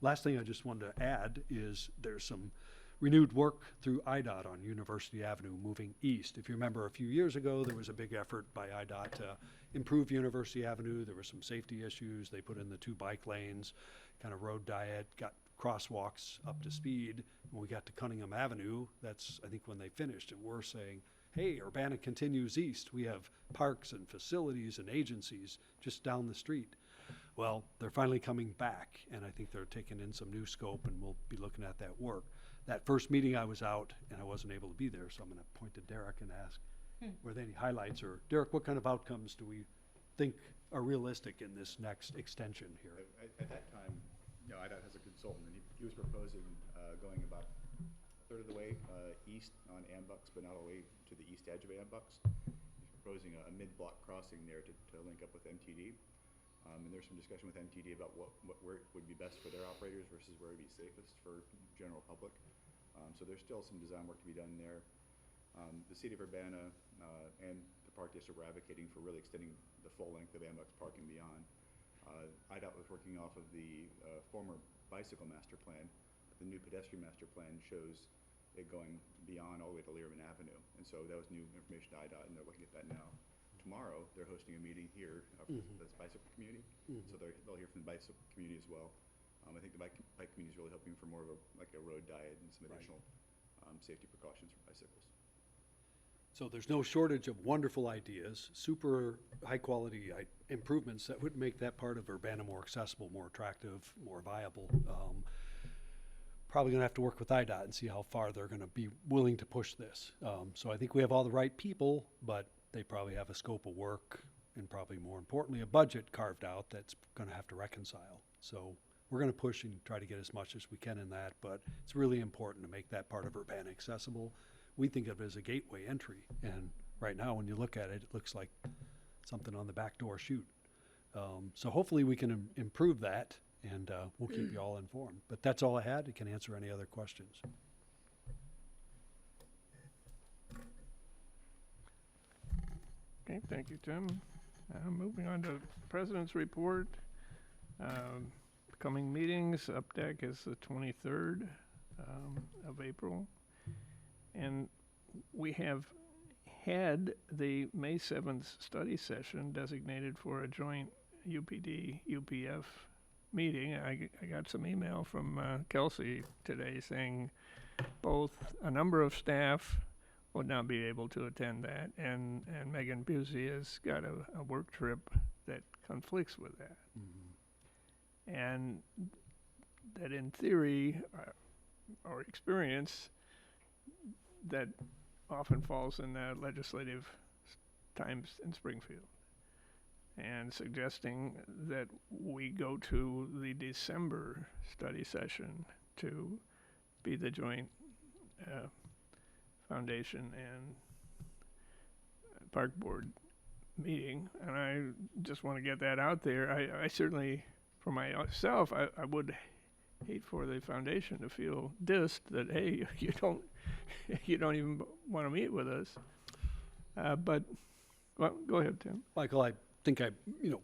Last thing I just wanted to add is there's some renewed work through IDOT on University Avenue moving east. If you remember, a few years ago, there was a big effort by IDOT to improve University Avenue. There were some safety issues. They put in the 2 bike lanes, kind of road diet, got crosswalks up to speed. When we got to Cunningham Avenue, that's, I think, when they finished, and we're saying, hey, Urbana continues east. We have parks and facilities and agencies just down the street. Well, they're finally coming back, and I think they're taking in some new scope, and we'll be looking at that work. That first meeting I was out, and I wasn't able to be there, so I'm gonna point to Derek and ask, were there any highlights? Or Derek, what kind of outcomes do we think are realistic in this next extension here? At that time, you know, IDOT has a consultant, and he was proposing going about a third of the way east on Ambucks, but not all the way to the east edge of Ambucks. proposing a mid-block crossing there to link up with MTD. And there's some discussion with MTD about where would be best for their operators versus where would be safest for general public. So there's still some design work to be done there. The city of Urbana and the park district were advocating for really extending the full length of Ambucks Park and beyond. IDOT was working off of the former bicycle master plan. The new pedestrian master plan shows it going beyond all the way to Learman Avenue. And so that was new information to IDOT, and they're looking at that now. Tomorrow, they're hosting a meeting here for the bicycle community. So they'll hear from the bicycle community as well. I think the bike community is really hoping for more of a road diet and some additional safety precautions for bicycles. So there's no shortage of wonderful ideas, super high-quality improvements that would make that part of Urbana more accessible, more attractive, more viable. Probably going to have to work with IDOT and see how far they're going to be willing to push this. So I think we have all the right people, but they probably have a scope of work and probably more importantly, a budget carved out that's going to have to reconcile. So we're going to push and try to get as much as we can in that, but it's really important to make that part of Urbana accessible. We think of it as a gateway entry, and right now when you look at it, it looks like something on the back door chute. So hopefully we can improve that, and we'll keep you all informed. But that's all I had. I can answer any other questions. Okay, thank you, Tim. Moving on to President's Report. Coming meetings, UPDAC is the 23rd of April. And we have had the May 7th study session designated for a joint UPD-UPF meeting. I got some email from Kelsey today saying both a number of staff would not be able to attend that, and Megan Busey has got a work trip that conflicts with that. And that in theory, or experience, that often falls in the legislative times in Springfield. And suggesting that we go to the December study session to be the joint Foundation and Park Board meeting. And I just want to get that out there. I certainly, for myself, I would hate for the Foundation to feel dissed that, hey, you don't even want to meet with us. But, well, go ahead, Tim. Michael, I think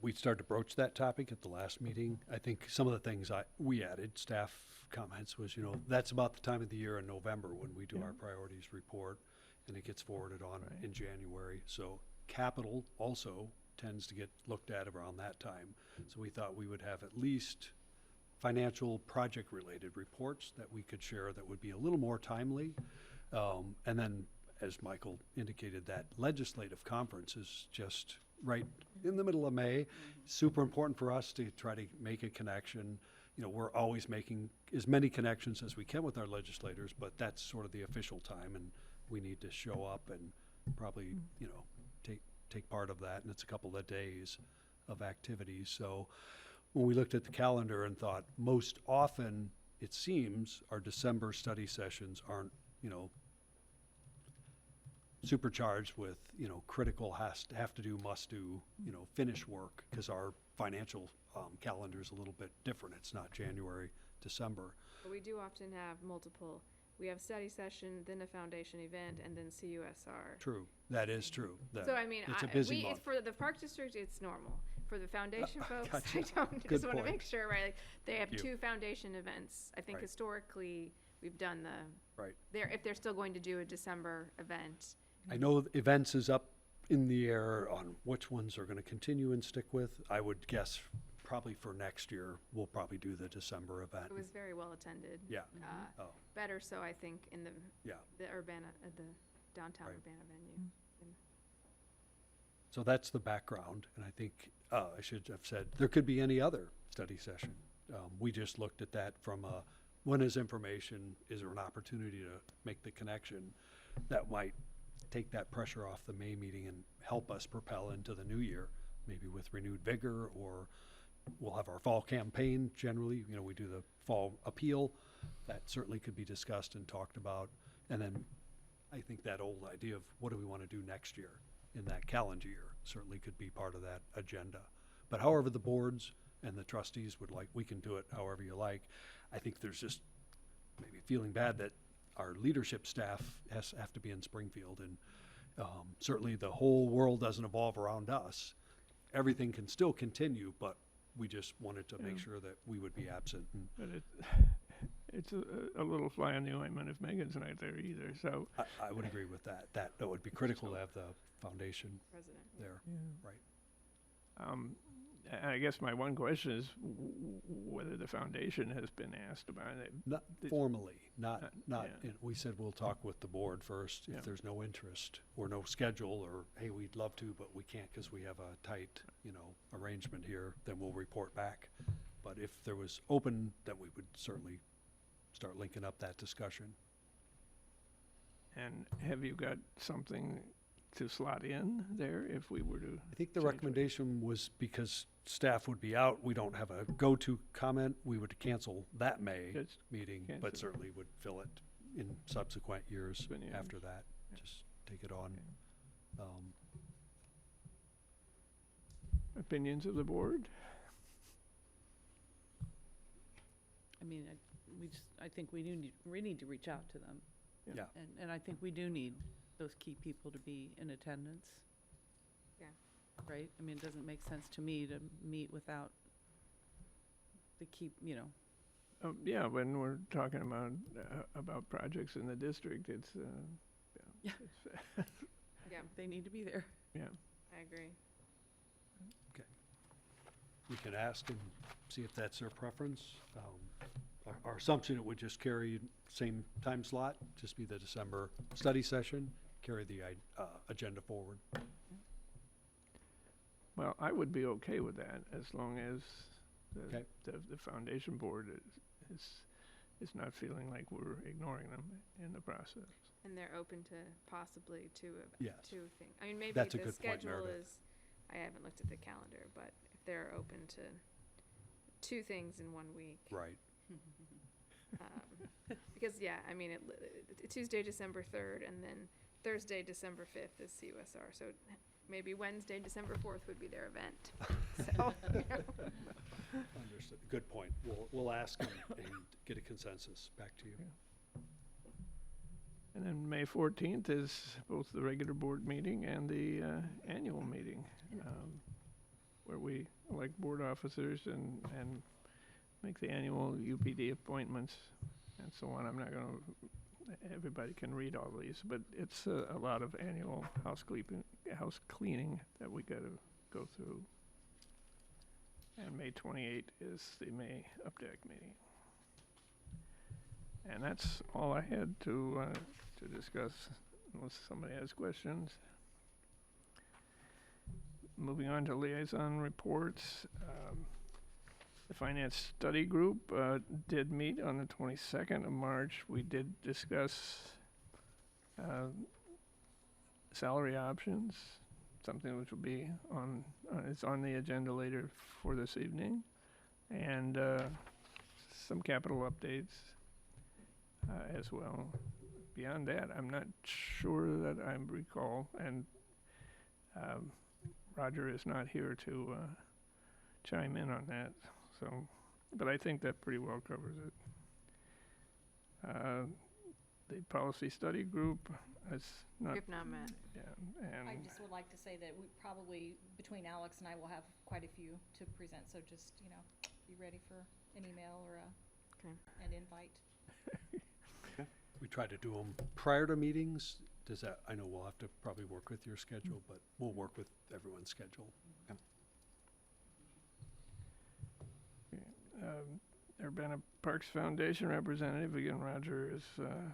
we started to broach that topic at the last meeting. I think some of the things we added, staff comments, was, that's about the time of the year in November when we do our priorities report, and it gets forwarded on in January. So capital also tends to get looked at around that time. So we thought we would have at least financial project-related reports that we could share that would be a little more timely. And then, as Michael indicated, that legislative conference is just right in the middle of May. Super important for us to try to make a connection. We're always making as many connections as we can with our legislators, but that's sort of the official time, and we need to show up and probably, take part of that. And it's a couple of days of activities. So when we looked at the calendar and thought, most often, it seems, our December study sessions aren't, supercharged with, critical have to do, must do, finish work, because our financial calendar is a little bit different. It's not January, December. But we do often have multiple. We have study session, then a foundation event, and then CUSR. True. That is true. So I mean, it's a busy month. for the Park District, it's normal. For the foundation folks, Gotcha. I don't Good just want to point. make sure, right? Like, they have Thank you. 2 foundation events. I think Right. historically we've done the Right. if they're still going to do a December event. I know events is up in the air on which ones are going to continue and stick with. I would guess probably for next year, we'll probably do the December event. It was very well attended. Yeah. Oh. Better so, I think, in the Yeah. Urbana, the downtown Right. Urbana venue. So that's the background, and I think I should have said there could be any other study session. We just looked at that from when is information, is there an opportunity to make the connection that might take that pressure off the May meeting and help us propel into the new year, maybe with renewed vigor, or we'll have our fall campaign generally. We do the fall appeal. That certainly could be discussed and talked about. And then I think that old idea of what do we want to do next year? in that calendar year. Certainly could be part of that agenda. But however the boards and the trustees would like, we can do it however you like. I think there's just maybe feeling bad that our leadership staff have to be in Springfield, and certainly the whole world doesn't evolve around us. Everything can still continue, but we just wanted to make Yeah. sure that we would be absent. And But it's a little fly on the ointment if Megan's not there either, so. I would agree with that. That would be critical to have the foundation President. there, right? And I guess my one question is whether the foundation has been asked about it. Not Did- formally, not, yeah. we said we'll talk with the board first. Yeah. If there's no interest or no schedule, or, hey, we'd love to, but we can't because we have a tight, arrangement here, then we'll report back. But if there was open, then we would certainly start linking up that discussion. And have you got something to slot in there if we were to? I think the change it? recommendation was because staff would be out, we don't have a go-to comment, we would cancel that May Just meeting, cancel but it. certainly would fill it in subsequent years Subsequent years. after that. Yeah. Just take it on. Opinions of the board? I mean, I think we need to reach out to them. Yeah. And I think we do need those key people to be in attendance. Yeah. Right? I mean, it doesn't make sense to me to meet without the key, Yeah, when we're talking about projects in the district, it's, Yeah. it's, Yeah, they need to be there. yeah. I agree. We can ask and see if that's their preference. Our assumption, it would just carry same time slot, just be the December study session, carry the agenda forward. Well, I would be okay with that as long as Okay. the foundation board is not feeling like we're ignoring them in the process. And they're open to possibly two Yes. things. I mean, maybe That's a the good point, schedule Meredith. is, I haven't looked at the calendar, but if they're open to two things in 1 week. Right. Because, yeah, I mean, Tuesday, December 3rd, and then Thursday, December 5th is CUSR. So maybe Wednesday, December 4th would be their event. So, Understood. Good point. We'll ask and get a consensus. Back to you. And then May 14th is both the regular board meeting and the annual meeting, where we elect board officers and make the annual UPD appointments and so on. I'm not going to, everybody can read all these, but it's a lot of annual house cleaning that we got to go through. And May 28th is the May UPDAC meeting. And that's all I had to discuss, unless somebody has questions. Moving on to liaison reports. The Finance Study Group did meet on the 22nd of March. We did discuss salary options, something which will be it's on the agenda later for this evening, and some capital updates as well. Beyond that, I'm not sure that I recall, and Roger is not here to chime in on that. So, but I think that pretty well covers it. The Policy Study Group has not, we've not met. yeah, I and just would like to say that we probably, between Alex and I, will have quite a few to present, so just, be ready for an email or Okay. an invite. We try to do them prior to meetings. Does that, I know we'll have to probably work with your schedule, but we'll work with everyone's schedule. Urbana Parks Foundation representative, again, Roger is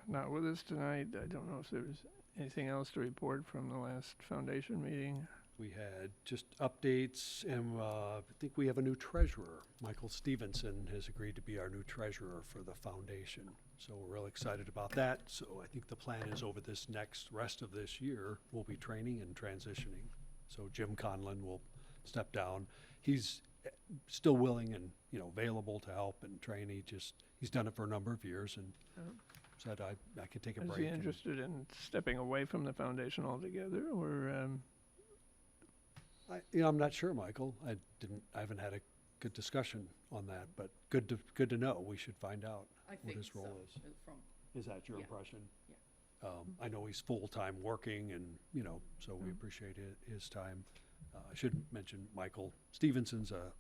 not with us tonight. I don't know if there's anything else to report from the last foundation meeting. We had just updates, and I think we have a new treasurer. Michael Stevenson has agreed to be our new treasurer for the foundation. So we're real excited about that. So I think the plan is over this rest of this year, we'll be training and transitioning. So Jim Conlon will step down. He's still willing and, available to help and train. He's done it for a number of years and said I could take a Is break. he and- interested in stepping away from the foundation altogether, or I'm not sure, Michael. I haven't had a good discussion on that, but good to know. We should find out what his role is. Is that your Yeah. impression? I know he's full-time working and, so we appreciate his time. I should mention Michael Stevenson's a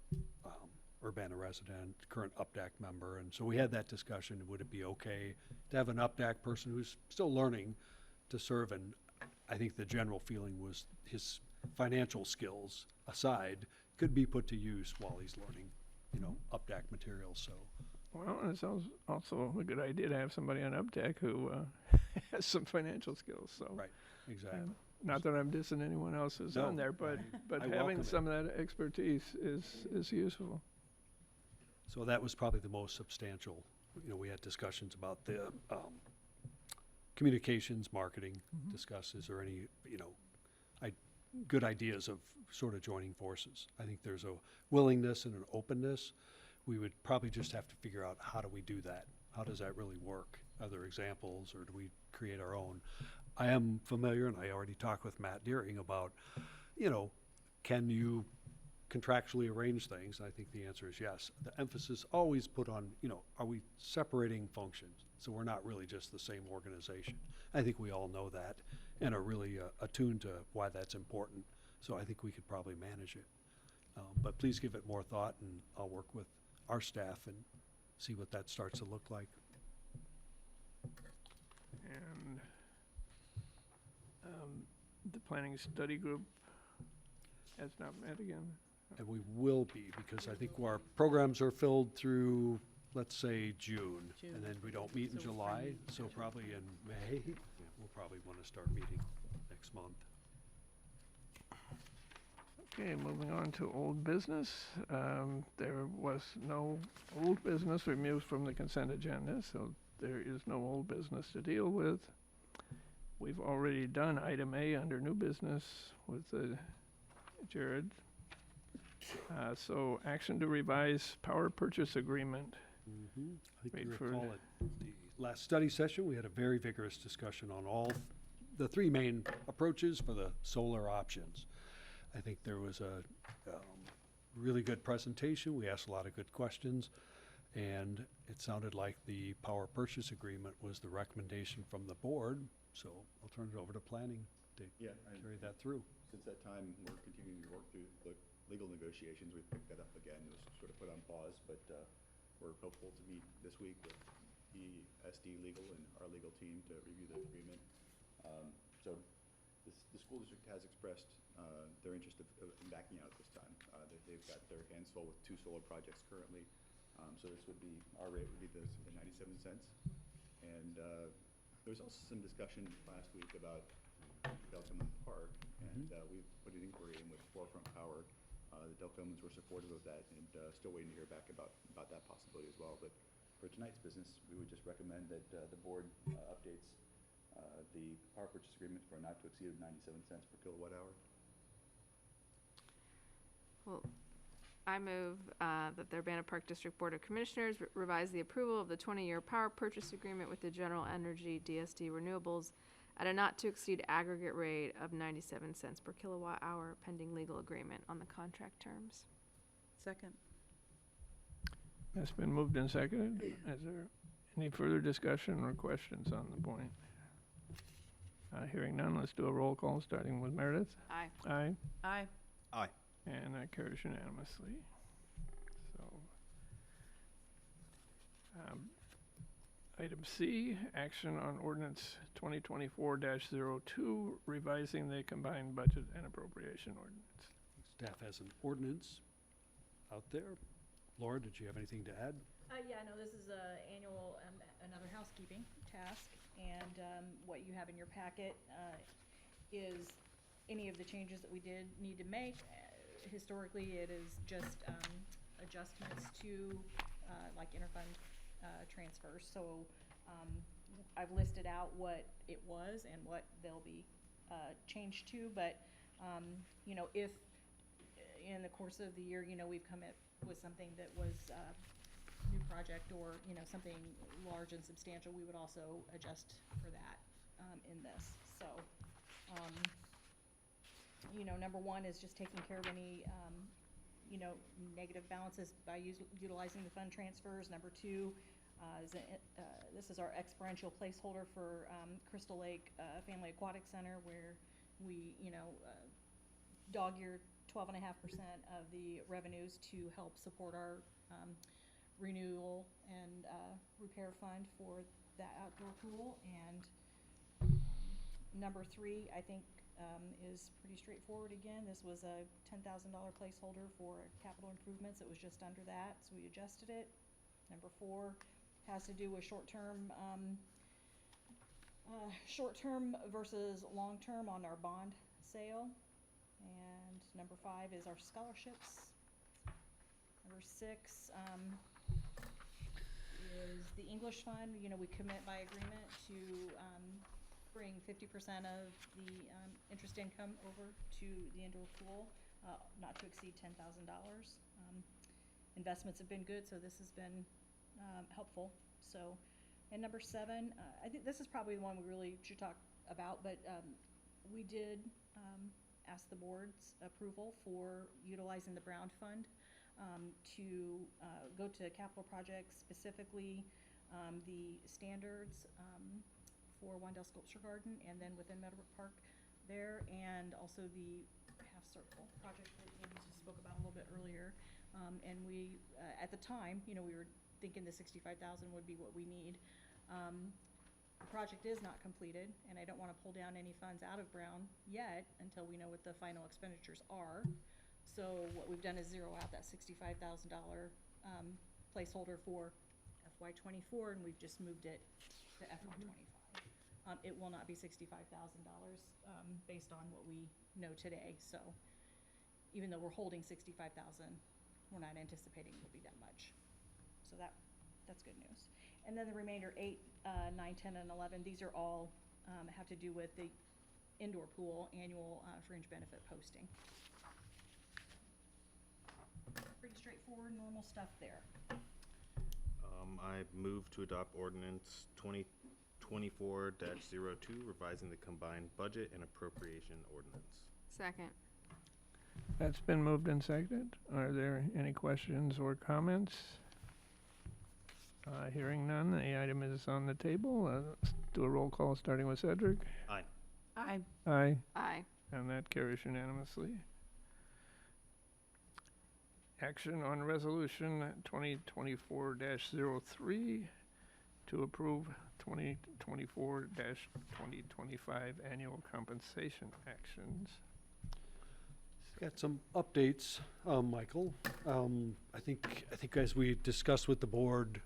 Urbana resident, current UPDAC member, and so we had that discussion. Would it be okay to have an UPDAC person who's still learning to serve? And I think the general feeling was his financial skills aside could be put to use while he's learning, UPDAC materials, so. Well, and it sounds also a good idea to have somebody on UPTEC who has some financial skills, so. Right, exactly. Not that I'm dissing anyone else who's No, on there, but I welcome having it. some of that expertise is useful. So that was probably the most substantial. We had discussions about the communications, marketing, discuss, is there any, good ideas of sort of joining forces. I think there's a willingness and an openness. We would probably just have to figure out, how do we do that? How does that really work? Are there examples, or do we create our own? I am familiar, and I already talked with Matt Deering about, can you contractually arrange things? I think the answer is yes. The emphasis always put on, are we separating functions? So we're not really just the same organization. I think we all know that and are really attuned to why that's important. So I think we could probably manage it. But please give it more thought, and I'll work with our staff and see what that starts to look like. And the planning study group has not met again. And we will be, because I think our programs are filled through, let's say, June. And then we don't meet in So we're July, meeting so probably in May, we'll probably want to start meeting next month. Okay, moving on to old business. There was no old business removed from the consent agenda, so there is no old business to deal with. We've already done item A under new business with Jared. So action to revise power purchase agreement. I think Wait you for recall at the last study session, we had a very vigorous discussion on all the three main approaches for the solar options. I think there was a really good presentation. We asked a lot of good questions, and it sounded like the power purchase agreement was the recommendation from the board. So I'll turn it over to planning to carry that through. Since that time, we're continuing to work through the legal negotiations. We've picked that up again. It was sort of put on pause, but we're hopeful to meet this week with the SD legal and our legal team to review the agreement. So the school district has expressed their interest in backing out this time. They've got their hands full with 2 solar projects currently. So this would be, our rate would be the 97 cents. And there was also some discussion last week about Delcommun Park, and we've put an inquiry in with Forefront Power. The Delcommons were supportive of that, and still waiting to hear back about that possibility as well. But for tonight's business, we would just recommend that the board updates the power purchase agreement for not to exceed 97 cents per kilowatt hour. Well, I move that the Urbana Park District Board of Commissioners revise the approval of the 20-year power purchase agreement with the General Energy DSD Renewables at a not-to-exceed aggregate rate of 97 cents per kilowatt hour pending legal agreement on the contract terms. Second. That's been moved and seconded. Is there any further discussion or questions on the point? Hearing none, let's do a roll call, starting with Meredith. Aye. Aye. Aye. Aye. And that carries unanimously. So, item C, action on ordinance 2024-02, revising the combined budget and appropriation ordinance. Staff has an ordinance out there. Laura, did you have anything to add? Yeah, no, this is annual, another housekeeping task, and what you have in your packet is any of the changes that we did need to make. Historically, it is just adjustments to like interfund transfers. So I've listed out what it was and what they'll be changed to, but if in the course of the year, we've come up with something that was new project or, something large and substantial, we would also adjust for that in this. So number one is just taking care of any, negative balances by utilizing the fund transfers. Number two, this is our experiential placeholder for Crystal Lake Family Aquatic Center, where we, dog year 12.5% of the revenues to help support our renewal and repair fund for that outdoor pool. And number three, I think, is pretty straightforward again. This was a $10,000 placeholder for capital improvements. It was just under that, so we adjusted it. Number four has to do with short-term versus long-term on our bond sale. And number five is our scholarships. Number six is the English fund. We commit by agreement to bring 50% of the interest income over to the indoor pool, not to exceed $10,000. Investments have been good, so this has been helpful. So, and number seven, I think this is probably the one we really should talk about, but we did ask the board's approval for utilizing the Brown Fund to go to capital projects, specifically the standards for Wandell Sculpture Garden, and then within Meadowbrook Park there, and also the half circle project that Andy just spoke about a little bit earlier. And we, at the time, we were thinking the $65,000 would be what we need. The project is not completed, and I don't want to pull down any funds out of Brown yet until we know what the final expenditures are. So what we've done is zero out that $65,000 placeholder for FY24, and we've just moved it to FY25. It will not be $65,000 based on what we know today. So even though we're holding $65,000, we're not anticipating it will be that much. So that's good news. And then the remainder, 8, 9, 10, and 11, these are all have to do with the indoor pool annual fringe benefit posting. Pretty straightforward, normal stuff there. I move to adopt ordinance 2024-02, revising the combined budget and appropriation ordinance. Second. That's been moved and seconded. Are there any questions or comments? Hearing none, the item is on the table. Let's do a roll call, starting with Cedric. Aye. Aye. Aye. Aye. And that carries unanimously. Action on resolution 2024-03 to approve 2024-2025 annual compensation actions. Got some updates, Michael. I think as we discussed with the board,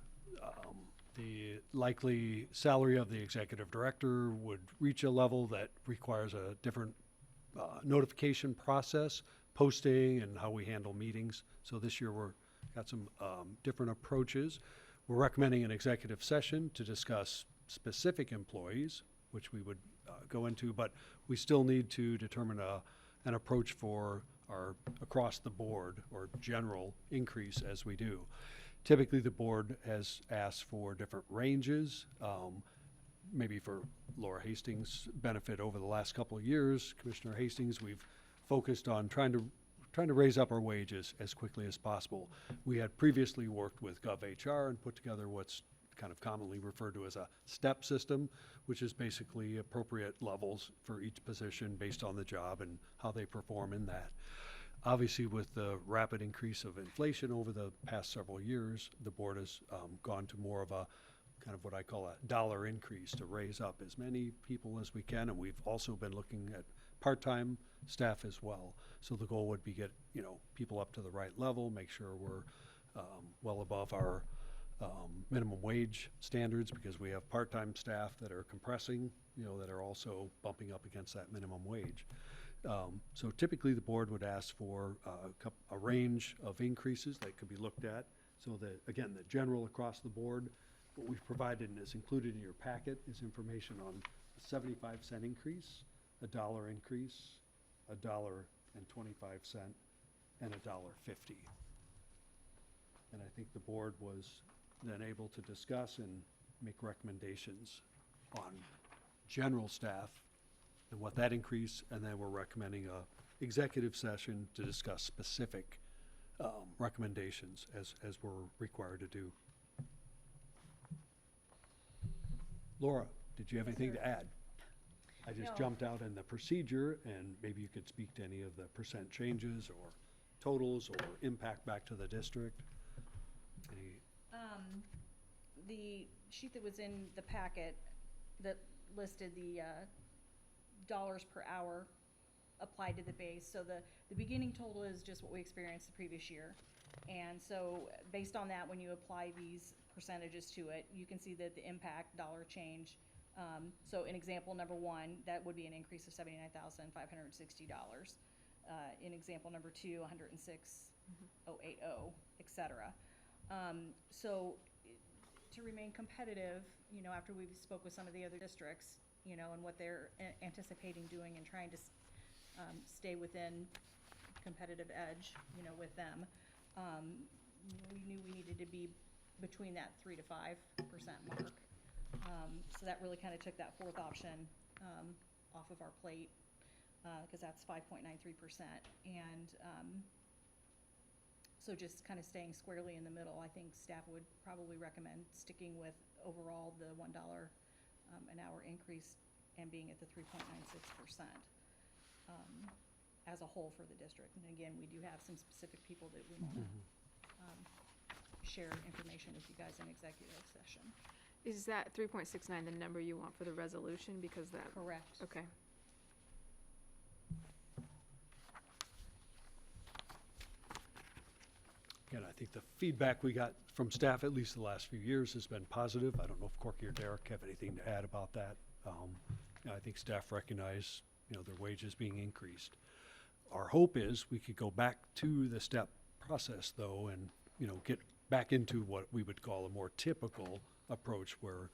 the likely salary of the executive director would reach a level that requires a different notification process, posting, and how we handle meetings. So this year we're got some different approaches. We're recommending an executive session to discuss specific employees, which we would go into, but we still need to determine an approach for our across the board or general increase as we do. Typically, the board has asked for different ranges, maybe for Laura Hastings' benefit over the last couple of years. Commissioner Hastings, we've focused on trying to raise up our wages as quickly as possible. We had previously worked with GovHR and put together what's kind of commonly referred to as a step system, which is basically appropriate levels for each position based on the job and how they perform in that. Obviously, with the rapid increase of inflation over the past several years, the board has gone to more of a kind of what I call a dollar increase to raise up as many people as we can, and we've also been looking at part-time staff as well. So the goal would be get people up to the right level, make sure we're well above our minimum wage standards, because we have part-time staff that are compressing, that are also bumping up against that minimum wage. So typically the board would ask for a range of increases that could be looked at. So that, again, the general across the board, what we've provided and is included in your packet is information on a 75-cent increase, a $1 increase, $1.25, and $1.50. And I think the board was then able to discuss and make recommendations on general staff and what that increase, and then we're recommending executive session to discuss specific recommendations as we're required to do. Laura, did you have anything to add? I just No. jumped out in the procedure, and maybe you could speak to any of the percent changes or totals or impact back to the district. Any, The sheet that was in the packet that listed the dollars per hour applied to the base. So the beginning total is just what we experienced the previous year. And so based on that, when you apply these percentages to it, you can see that the impact dollar change. So in example number one, that would be an increase of $79,560. In example number two, 106,080, et cetera. So to remain competitive, you know, after we've spoke with some of the other districts, you know, and what they're anticipating doing and trying to stay within competitive edge, you know, with them, we knew we needed to be between that 3 to 5% mark. So that really kind of took that fourth option off of our plate, because that's 5.93%. And so just kind of staying squarely in the middle, I think staff would probably recommend sticking with overall the $1 an hour increase and being at the 3.96% as a whole for the district. And again, we do have some specific people that we want to share information with you guys in executive session. Is that 3.69 the number you want for the resolution? Because that. Correct. Okay. Again, I think the feedback we got from staff, at least the last few years, has been positive. I don't know if Corky or Derek have anything to add about that. I think staff recognize, you know, their wages being increased. Our hope is we could go back to the step process, though, and, you know, get back into what we would call a more typical approach where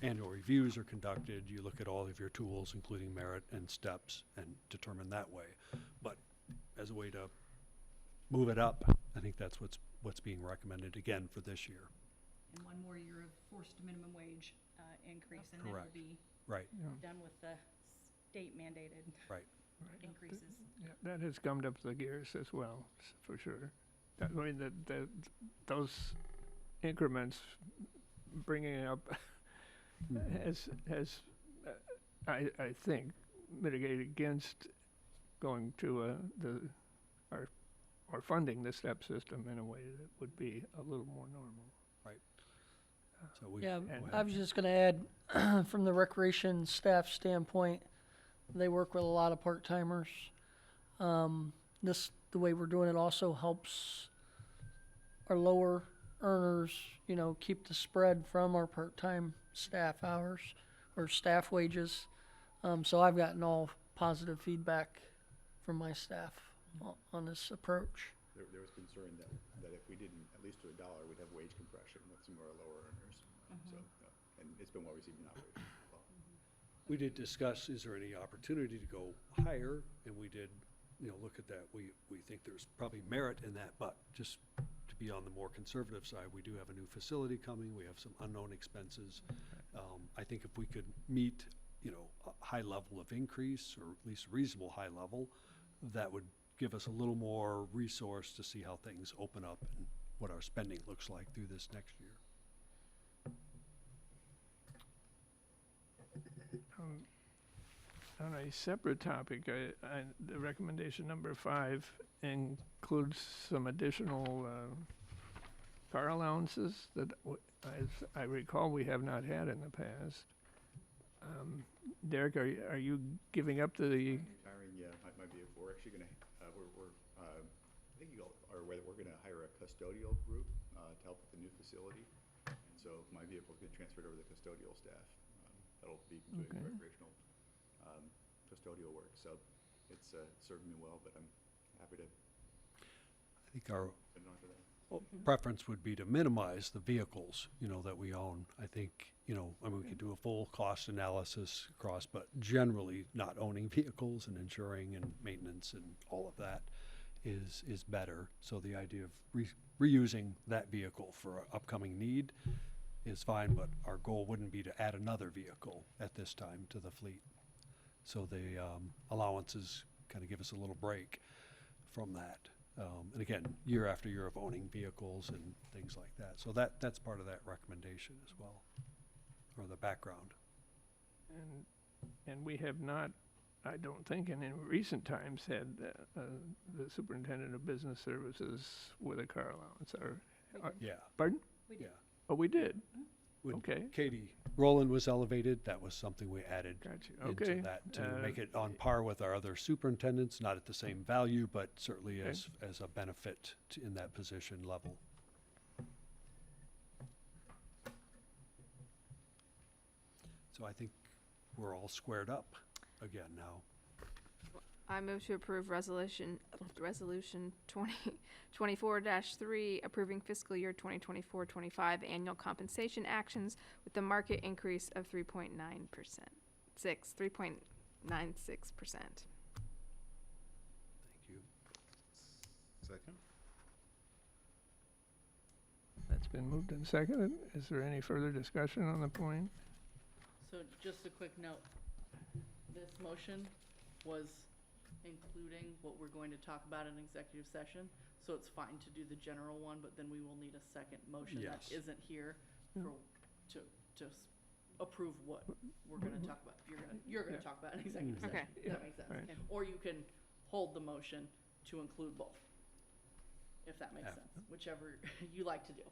annual reviews are conducted. You look at all of your tools, including merit and steps, and determine that way. But as a way to move it up, I think that's what's being recommended again for this year. And one more year of forced minimum wage increase, and then we'll Correct. be Right, done with the state mandated right. increases. Yeah, that has gummed up the gears as well, for sure. That way, those increments bringing it up has I think mitigated against going to or funding the step system in a way that would be a little more normal. So we, Yeah, And- I was just gonna add, from the recreation staff standpoint, they work with a lot of part-timers. The way we're doing it also helps our lower earners, you know, keep the spread from our part-time staff hours or staff wages. So I've gotten all positive feedback from my staff on this approach. There was concern that if we didn't at least do $1, we'd have wage compression with some of our lower earners. So, and it's been well received in operations as well. we did discuss, is there any opportunity to go higher? And we did, you know, look at that. We think there's probably merit in that, but just to be on the more conservative side, we do have a new facility coming. We have some unknown expenses. I think if we could meet, you know, a high level of increase, or at least a reasonable high level, that would give us a little more resource to see how things open up and what our spending looks like through this next year. On a separate topic, the recommendation number 5 includes some additional car allowances that, as I recall, we have not had in the past. Derek, are you giving up the? Retiring, yeah, my vehicle. We're actually gonna, I think you all are aware that we're gonna hire a custodial group to help with the new facility. And so my vehicle's gonna transfer over to the custodial staff. That'll be doing Okay. recreational custodial work. So it's served me well, but I'm happy to I think our put it on for that. preference would be to minimize the vehicles, you know, that we own. I think, you know, I mean, we could do a full cost analysis across, but generally not owning vehicles and insuring and maintenance and all of that is better. So the idea of reusing that vehicle for an upcoming need is fine, but our goal wouldn't be to add another vehicle at this time to the fleet. So the allowances kind of give us a little break from that. And again, year after year of owning vehicles and things like that. So that's part of that recommendation as well, or the background. And we have not, I don't think, in recent times had the superintendent of business services with a car allowance, or, Yeah. pardon? Yeah. Oh, we did? When Okay. Katie Rowland was elevated, that was something we added Gotcha, into okay. that to make it on par with our other superintendents, not at the same value, but certainly Okay. as a benefit in that position level. So I think we're all squared up again now. I move to approve resolution 2024-3, approving fiscal year 2024-25 annual compensation actions with the market increase of 3.9%. 3.96%. Thank you. Second? That's been moved and seconded. Is there any further discussion on the point? So just a quick note, this motion was including what we're going to talk about in executive session, so it's fine to do the general one, but then we will need a second motion that Yes. isn't here Yeah. for, to approve what we're gonna talk about. You're gonna Yeah. talk about in executive Okay. session. Does that make sense? Right. Okay. Or you can hold the motion to include both, if that makes Yeah. sense, whichever you like to do.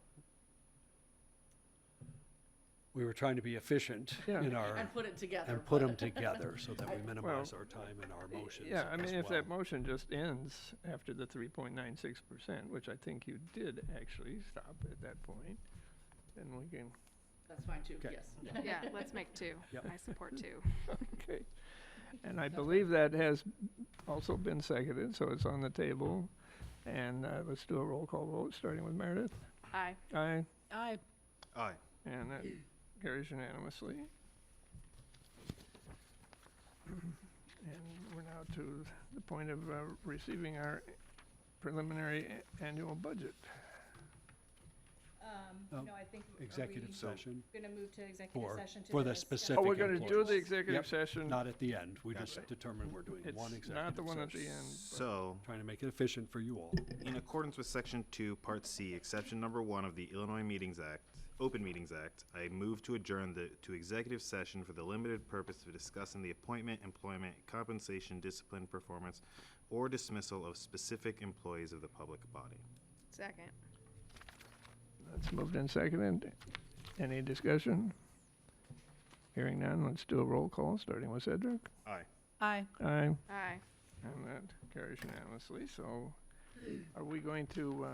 We were trying to be efficient Yeah. in our, And put it together. and put but- them together so that we minimize our time and our motions Yeah, I mean, as if that well. motion just ends after the 3.96%, which I think you did actually stop at that point, then we can, That's fine too, Okay. yes. Yeah, let's make two. Yep. I support two. okay. And I believe that has also been seconded, so it's on the table. And let's do a roll call vote, starting with Meredith. Aye. Aye, Aye. Aye. and that carries unanimously. And we're now to the point of receiving our preliminary annual budget. Oh, No, I think, Executive session, gonna move to executive For- session to for the discuss- specific Oh, we're gonna do employees. the executive Yep. session. not at the end. We Gotcha. just determined we're doing one It's executive not the one at the session. end. So, Trying to make it efficient for you all. in accordance with Section 2, Part C, Exception Number 1 of the Illinois Meetings Act, Open Meetings Act, I move to adjourn to executive session for the limited purpose of discussing the appointment, employment, compensation, discipline, performance, or dismissal of specific employees of the public body. Second. That's moved and seconded. Any discussion? Hearing none, let's do a roll call, starting with Cedric. Aye. Aye. Aye, Aye. and that carries unanimously. So are we going to,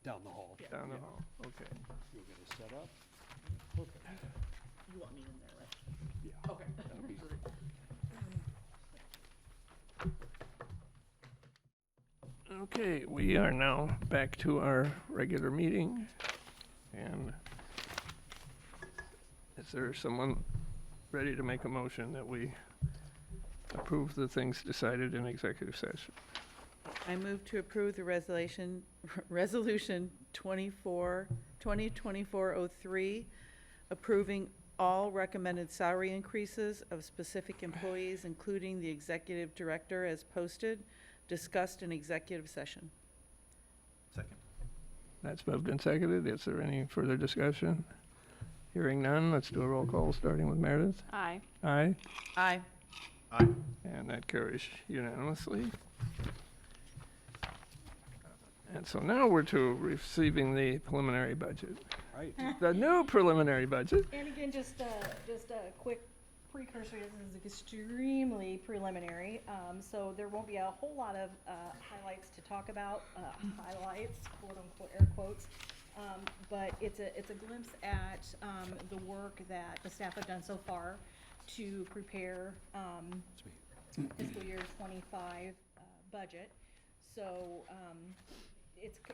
Down the hall. down the Yeah. hall? Okay. You'll get us set up. You want me in there, right? Yeah. Okay. That'll be great. Okay, we are now back to our regular meeting. And is there someone ready to make a motion that we approve the things decided in executive session? I move to approve the resolution 2024-03, approving all recommended salary increases of specific employees, including the executive director as posted, discussed in executive session. Second. That's moved and seconded. Is there any further discussion? Hearing none, let's do a roll call, starting with Meredith. Aye. Aye, Aye. Aye. and that carries unanimously. And so now we're to receiving the preliminary budget, Right. the new preliminary budget. And again, just a quick precursor, this is extremely preliminary, so there won't be a whole lot of highlights to talk about, highlights, quote unquote, air quotes. But it's a glimpse at the work that the staff have done so far to prepare fiscal year '25 budget. So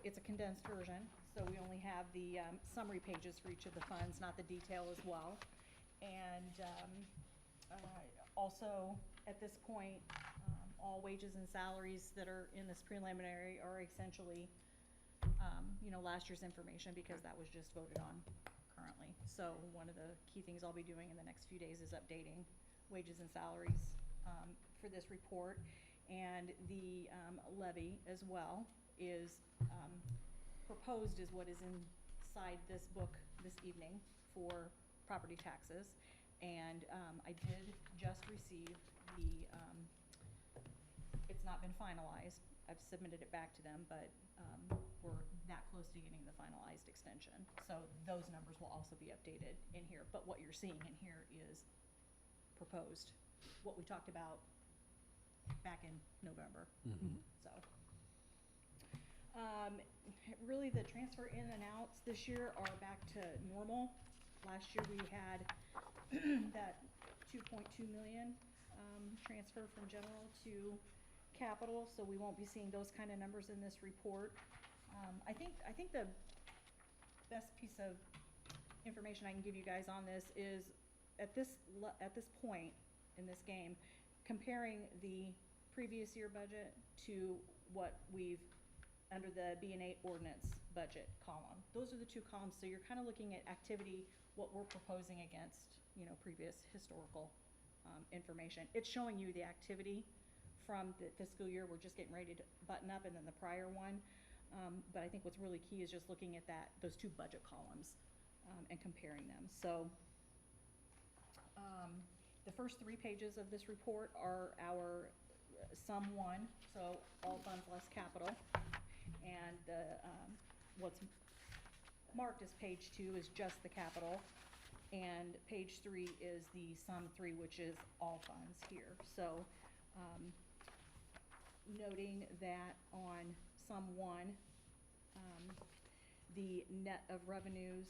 it's a condensed version, so we only have the summary pages for each of the funds, not the detail as well. And also, at this point, all wages and salaries that are in this preliminary are essentially, last year's information, because that was just voted on currently. So one of the key things I'll be doing in the next few days is updating wages and salaries for this report. And the levy as well is proposed is what is inside this book this evening for property taxes. And I did just receive the, it's not been finalized. I've submitted it back to them, but we're that close to getting the finalized extension. So those numbers will also be updated in here. But what you're seeing in here is proposed, what we talked about back in November. So, really the transfer in and outs this year are back to normal. Last year we had that 2.2 million transfer from general to capital, so we won't be seeing those kind of numbers in this report. I think the best piece of information I can give you guys on this is at this point in this game, comparing the previous year budget to what we've under the B&8 ordinance budget column. Those are the two columns, so you're kind of looking at activity, what we're proposing against, you know, previous historical information. It's showing you the activity from the fiscal year we're just getting ready to button up, and then the prior one. But I think what's really key is just looking at those two budget columns and comparing them. So the first 3 pages of this report are our sum 1, so all funds less capital. And what's marked as page 2 is just the capital. And page 3 is the sum 3, which is all funds here. So noting that on sum 1, the net of revenues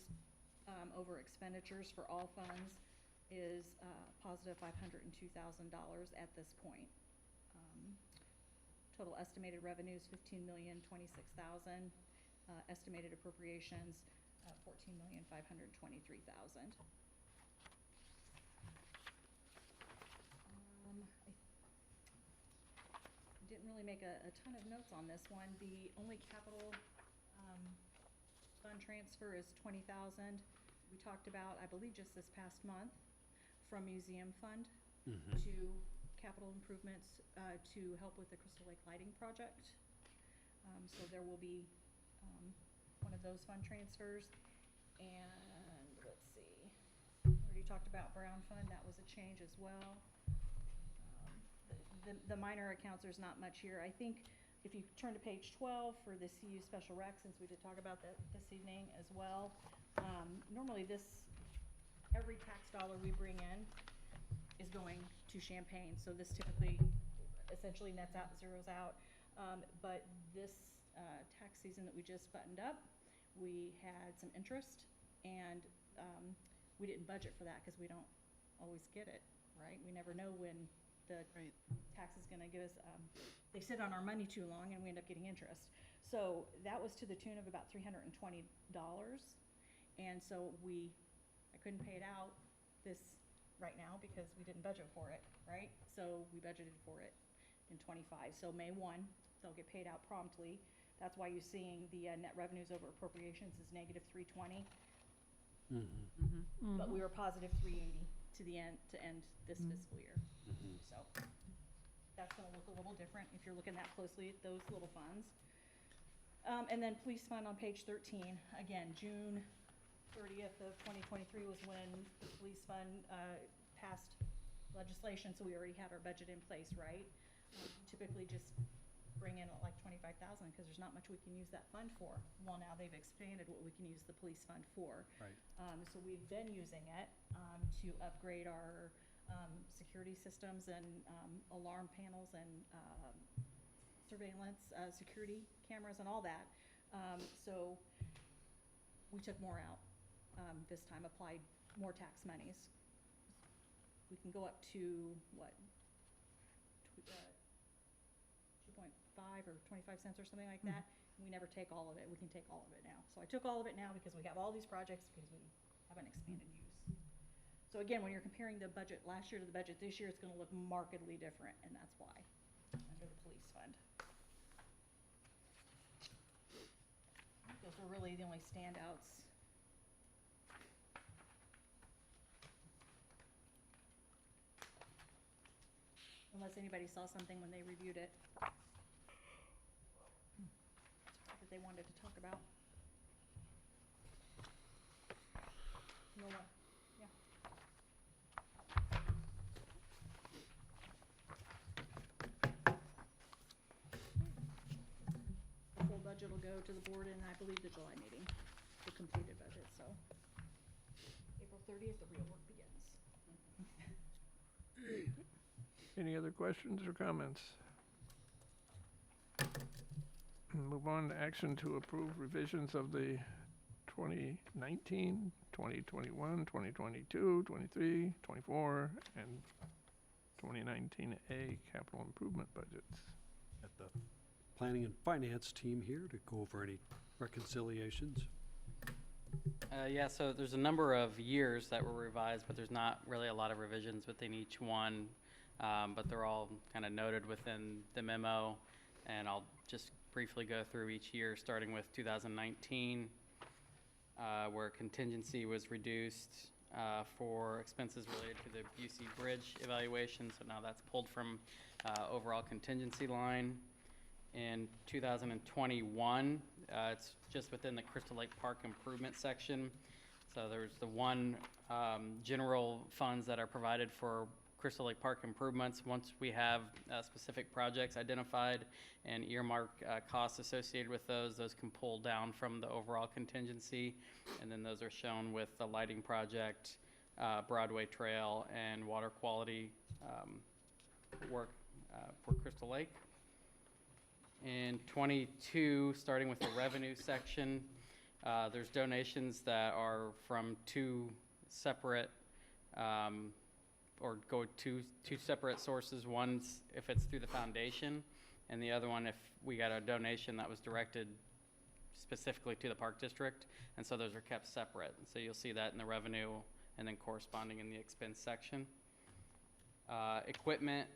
over expenditures for all funds is positive $502,000 at this point. Total estimated revenues $15,026,000. Estimated appropriations $14,523,000. I didn't really make a ton of notes on this one. The only capital fund transfer is $20,000. We talked about, I believe, just this past month, from museum fund to capital improvements to help with the Crystal Lake lighting project. So there will be one of those fund transfers. And let's see, already talked about Brown Fund, that was a change as well. The minor accounts, there's not much here. I think if you turn to page 12 for the CU Special Rec, since we did talk about that this evening as well, normally every tax dollar we bring in is going to Champaign, so this typically essentially nets out, zeroes out. But this tax season that we just buttoned up, we had some interest, and we didn't budget for that because we don't always get it, right? We never know when the tax is going to give us, they sit on our money too long and we end up getting interest. So that was to the tune of about $320. And so I couldn't pay it out right now because we didn't budget for it, right? So we budgeted for it in '25. So May 1, they'll get paid out promptly. That's why you're seeing the net revenues over appropriations is negative $320. But we were positive $380 to end this fiscal year. So that's going to look a little different if you're looking that closely at those little funds. And then police fund on page 13. Again, June 30th of 2023 was when the police fund passed legislation, so we already had our budget in place, right? Typically just bring in like $25,000 because there's not much we can use that fund for. Well, now they've expanded what we can use the police fund for. Right. So we've been using it to upgrade our security systems and alarm panels and surveillance, security cameras and all that. So we took more out this time, applied more tax monies. We can go up to, what, 2.5 or 25 cents or something like that. We never take all of it. We can take all of it now. So I took all of it now because we have all these projects because we have an expanded use. So again, when you're comparing the budget last year to the budget this year, it's going to look markedly different, and that's why, under the police fund. Those are really the only standouts. unless anybody saw something when they reviewed it that they wanted to talk about. No more. Yeah. The full budget will go to the board in, I believe, the July meeting, the completed budget, so. April 30th, the real work begins. Any other questions or comments? Move on to action to approve revisions of the 2019, 2021, 2022, 23, 24, and 2019A capital improvement budgets. At the planning and finance team here to go over any reconciliations. Yeah, so there's a number of years that were revised, but there's not really a lot of revisions within each one. But they're all kind of noted within the memo, and I'll just briefly go through each year, starting with 2019, where contingency was reduced for expenses related to the Busey Bridge evaluation, so now that's pulled from overall contingency line. In 2021, it's just within the Crystal Lake Park improvement section. So there's the one general funds that are provided for Crystal Lake Park improvements. Once we have specific projects identified and earmark costs associated with those can pull down from the overall contingency, and then those are shown with the lighting project, Broadway Trail, and water quality work for Crystal Lake. In 22, starting with the revenue section, there's donations that are from two separate or go to two separate sources. One's if it's through the foundation, and the other one if we got a donation that was directed specifically to the park district, and so those are kept separate. And so you'll see that in the revenue and then corresponding in the expense section. Equipment,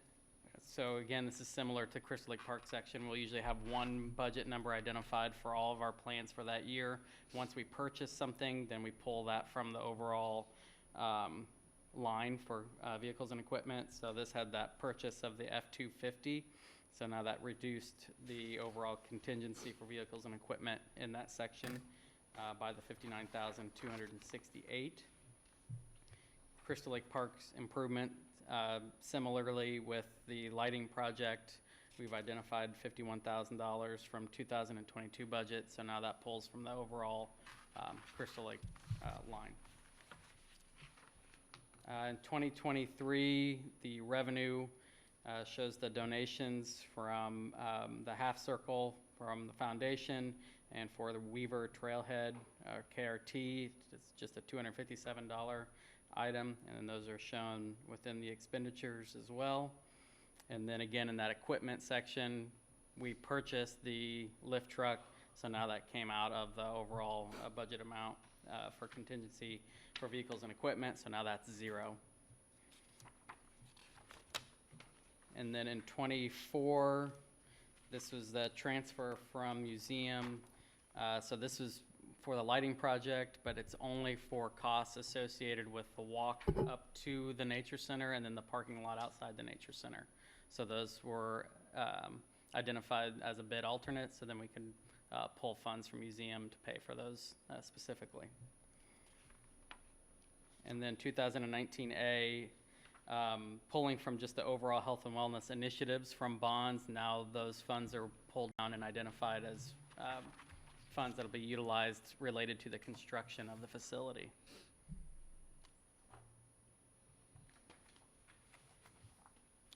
so again, this is similar to Crystal Lake Park section. We'll usually have one budget number identified for all of our plans for that year. Once we purchase something, then we pull that from the overall line for vehicles and equipment. So this had that purchase of the F-250. So now that reduced the overall contingency for vehicles and equipment in that section by the $59,268. Crystal Lake Park's improvement, similarly with the lighting project, we've identified $51,000 from 2022 budget. So now that pulls from the overall Crystal Lake line. In 2023, the revenue shows the donations from the half circle from the foundation and for the Weaver Trailhead KRT. It's just a $257 item, and then those are shown within the expenditures as well. And then again, in that equipment section, we purchased the lift truck, so now that came out of the overall budget amount for contingency for vehicles and equipment, so now that's zero. And then in 24, this was the transfer from museum. So this was for the lighting project, but it's only for costs associated with the walk up to the nature center and then the parking lot outside the nature center. So those were identified as a bid alternate, so then we can pull funds from museum to pay for those specifically. And then 2019A, pulling from just the overall health and wellness initiatives from bonds. Now those funds are pulled down and identified as funds that will be utilized related to the construction of the facility.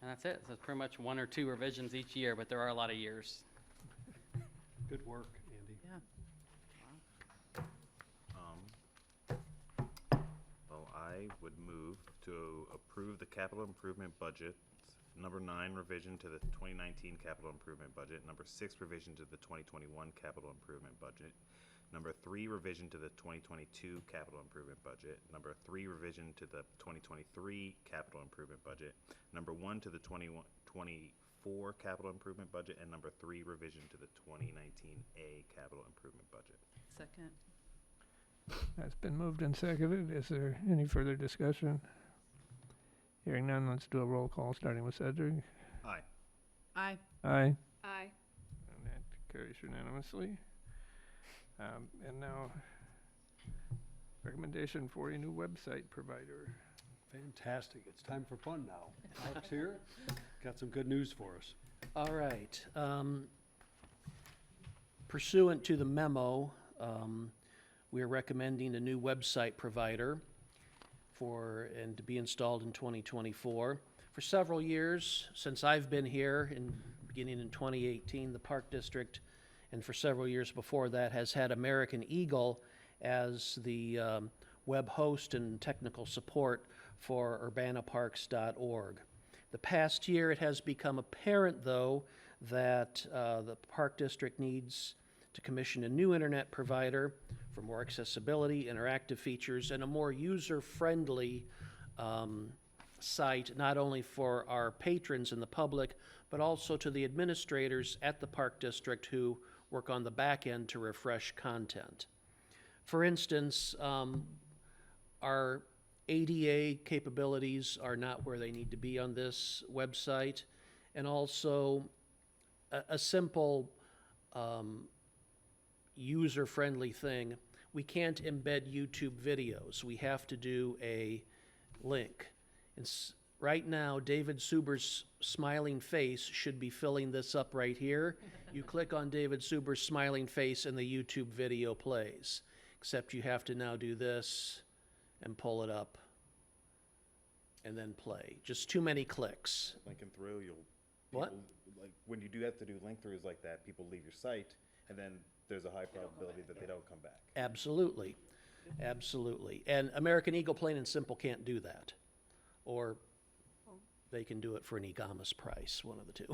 And that's it. So it's pretty much one or two revisions each year, but there are a lot of years. Good work, Andy. Yeah. Well, I would move to approve the capital improvement budget. Number 9, revision to the 2019 capital improvement budget. Number 6, revision to the 2021 capital improvement budget. Number 3, revision to the 2022 capital improvement budget. Number 3, revision to the 2023 capital improvement budget. Number 1 to the 2024 capital improvement budget. And number 3, revision to the 2019A capital improvement budget. Second. That's been moved and seconded. Is there any further discussion? Hearing none, let's do a roll call, starting with Cedric. Aye. Aye. Aye. Aye. And that carries unanimously. And now, recommendation for a new website provider. Fantastic. It's time for fun now. Mark's here. Got some good news for us. All right. Pursuant to the memo, we are recommending a new website provider and to be installed in 2024. For several years, since I've been here, beginning in 2018, the Park District, and for several years before that, has had American Eagle as the web host and technical support for urbanaparks.org. The past year, it has become apparent, though, that the Park District needs to commission a new internet provider for more accessibility, interactive features, and a more user-friendly site, not only for our patrons and the public, but also to the administrators at the Park District who work on the back end to refresh content. For instance, our ADA capabilities are not where they need to be on this website, and also a simple user-friendly thing. We can't embed YouTube videos. We have to do a link. Right now, David Suber's smiling face should be filling this up right here. You click on David Suber's smiling face and the YouTube video plays, except you have to now do this and pull it up and then play. Just too many clicks. Linking through, What? Like, when you do have to do link throughs like that, people leave your site, and then there's a high probability that they don't come back. Absolutely. Absolutely. And American Eagle, plain and simple, can't do that. Or they can do it for an eGamas price, one of the two.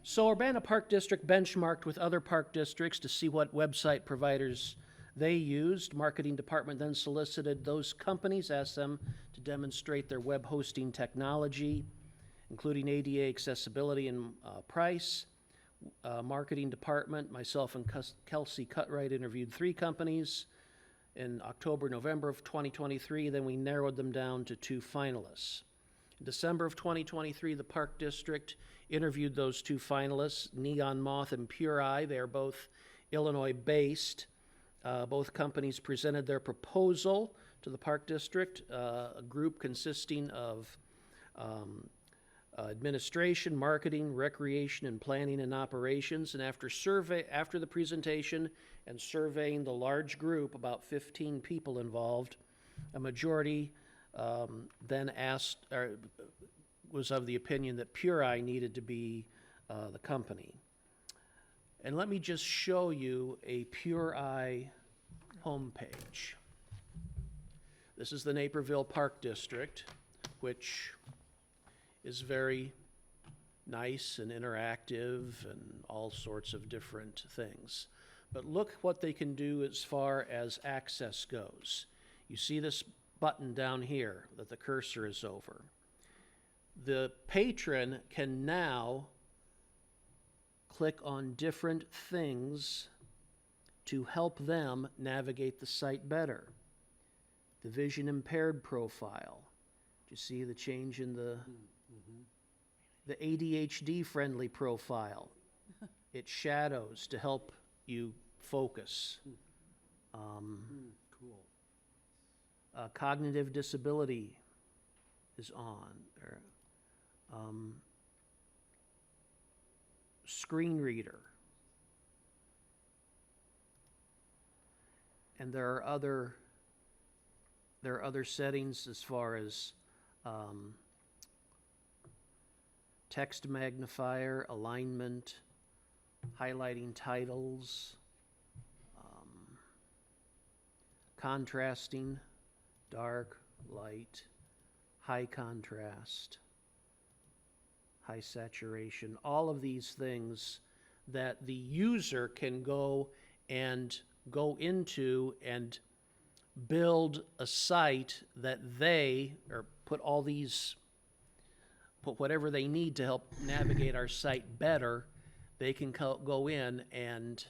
So Urbana Park District benchmarked with other park districts to see what website providers they used. Marketing department then solicited those companies, asked them to demonstrate their web hosting technology, including ADA accessibility and price. Marketing department, myself and Kelsey Cutright interviewed 3 companies in October, November of 2023. Then we narrowed them down to 2 finalists. In December of 2023, the Park District interviewed those 2 finalists, Neon Moth and Pure Eye. They are both Illinois-based. Both companies presented their proposal to the Park District, a group consisting of administration, marketing, recreation, and planning and operations. And after the presentation and surveying the large group, about 15 people involved, a majority then was of the opinion that Pure Eye needed to be the company. And let me just show you a Pure Eye homepage. This is the Naperville Park District, which is very nice and interactive and all sorts of different things. But look what they can do as far as access goes. You see this button down here that the cursor is over. The patron can now click on different things to help them navigate the site better. The vision impaired profile. Do you see the change in the ADHD friendly profile? It shadows to help you focus. Cool. Cognitive disability is on. Screen reader. And there are other settings as far as text magnifier, alignment, highlighting titles, contrasting, dark, light, high contrast, high saturation, all of these things that the user can go into and build a site that put whatever they need to help navigate our site better. They can go in and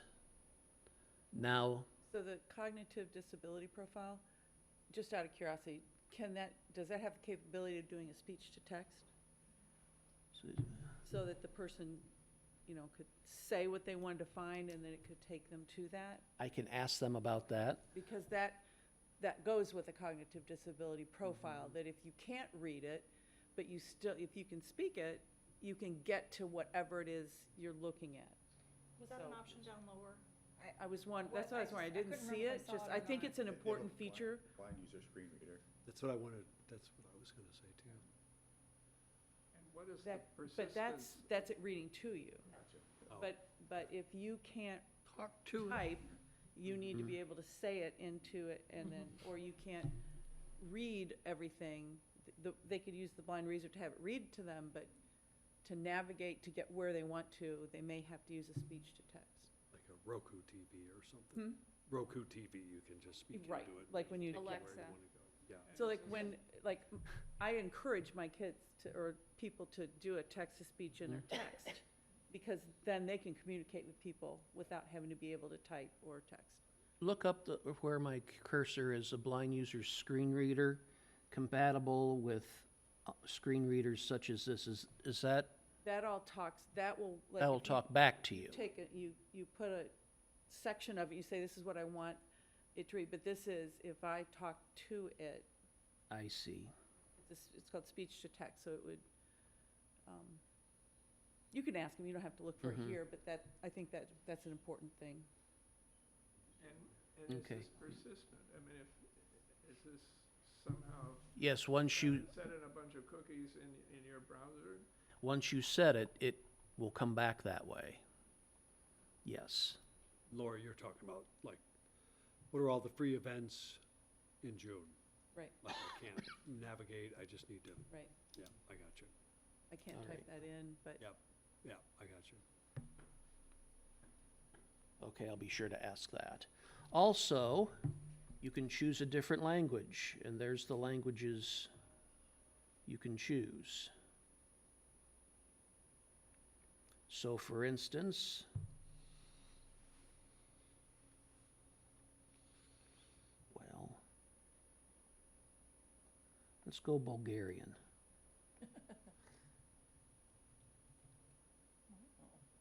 now. So the cognitive disability profile, just out of curiosity, does that have the capability of doing a speech to text? so that the person, could say what they wanted to find and then it could take them to that. I can ask them about that. Because that goes with a cognitive disability profile, that if you can't read it, but if you can speak it, you can get to whatever it is you're looking at. Was that an So- option down lower? I was wondering, that's what I was wondering, I I didn't couldn't see remember it, if I saw just, it I or think not. it's an They have a important blind- feature. Blind user screen reader. That's what I wanted, that's what I was gonna say too. And what is the But persistence? that's it reading to you. Oh. But if you can't Talk to it. type, you need to be able to say it into it, and then, or you can't read everything. They could use the blind reader to have it read to them, but to navigate to get where they want to, they may have to use a speech to text. Like a Roku TV or something. Hmm? Roku TV, you can just speak into it. Right, like when you- take where Alexa. wanna go. Yeah. So like when, I encourage my kids to, or people to do a text-to-speech in their text, because then they can communicate with people without having to be able to type or text. Look up where my cursor is, a blind user's screen reader, compatible with screen readers such as this. Is that, That all talks, that will. like, that'll if you talk back to you? Take it, you put a section of it, you say, this is what I want it to read, but this is, if I talk to it, I see. it's called speech to text, so it would, you can ask them, you don't have to look for it Mhm. here, but I think that's an important thing. And is Okay. this persistent? I mean, is this somehow Yes, once you, set in a bunch of cookies in your browser? once you set it, it will come back that way. Yes. Laura, you're talking about, like, what are all the free events in June? Right, Like, I can't navigate, I just need to, right. yeah, I got you. I can't All type right. that in, but Yeah, I got you. Okay, I'll be sure to ask that. Also, you can choose a different language, and there's the languages you can choose. So for instance, well, let's go Bulgarian.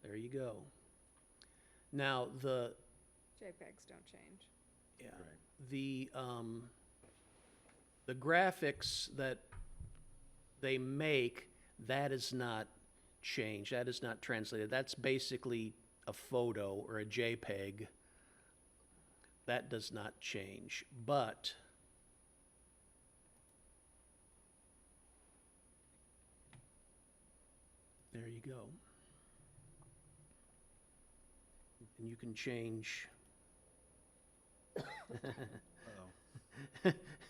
There you go. Now, JPEGs don't change. yeah, the graphics that they make, that is not changed, that is not translated. That's basically a photo or a JPEG. That does not change, but there you go. And you can change. Uh-oh.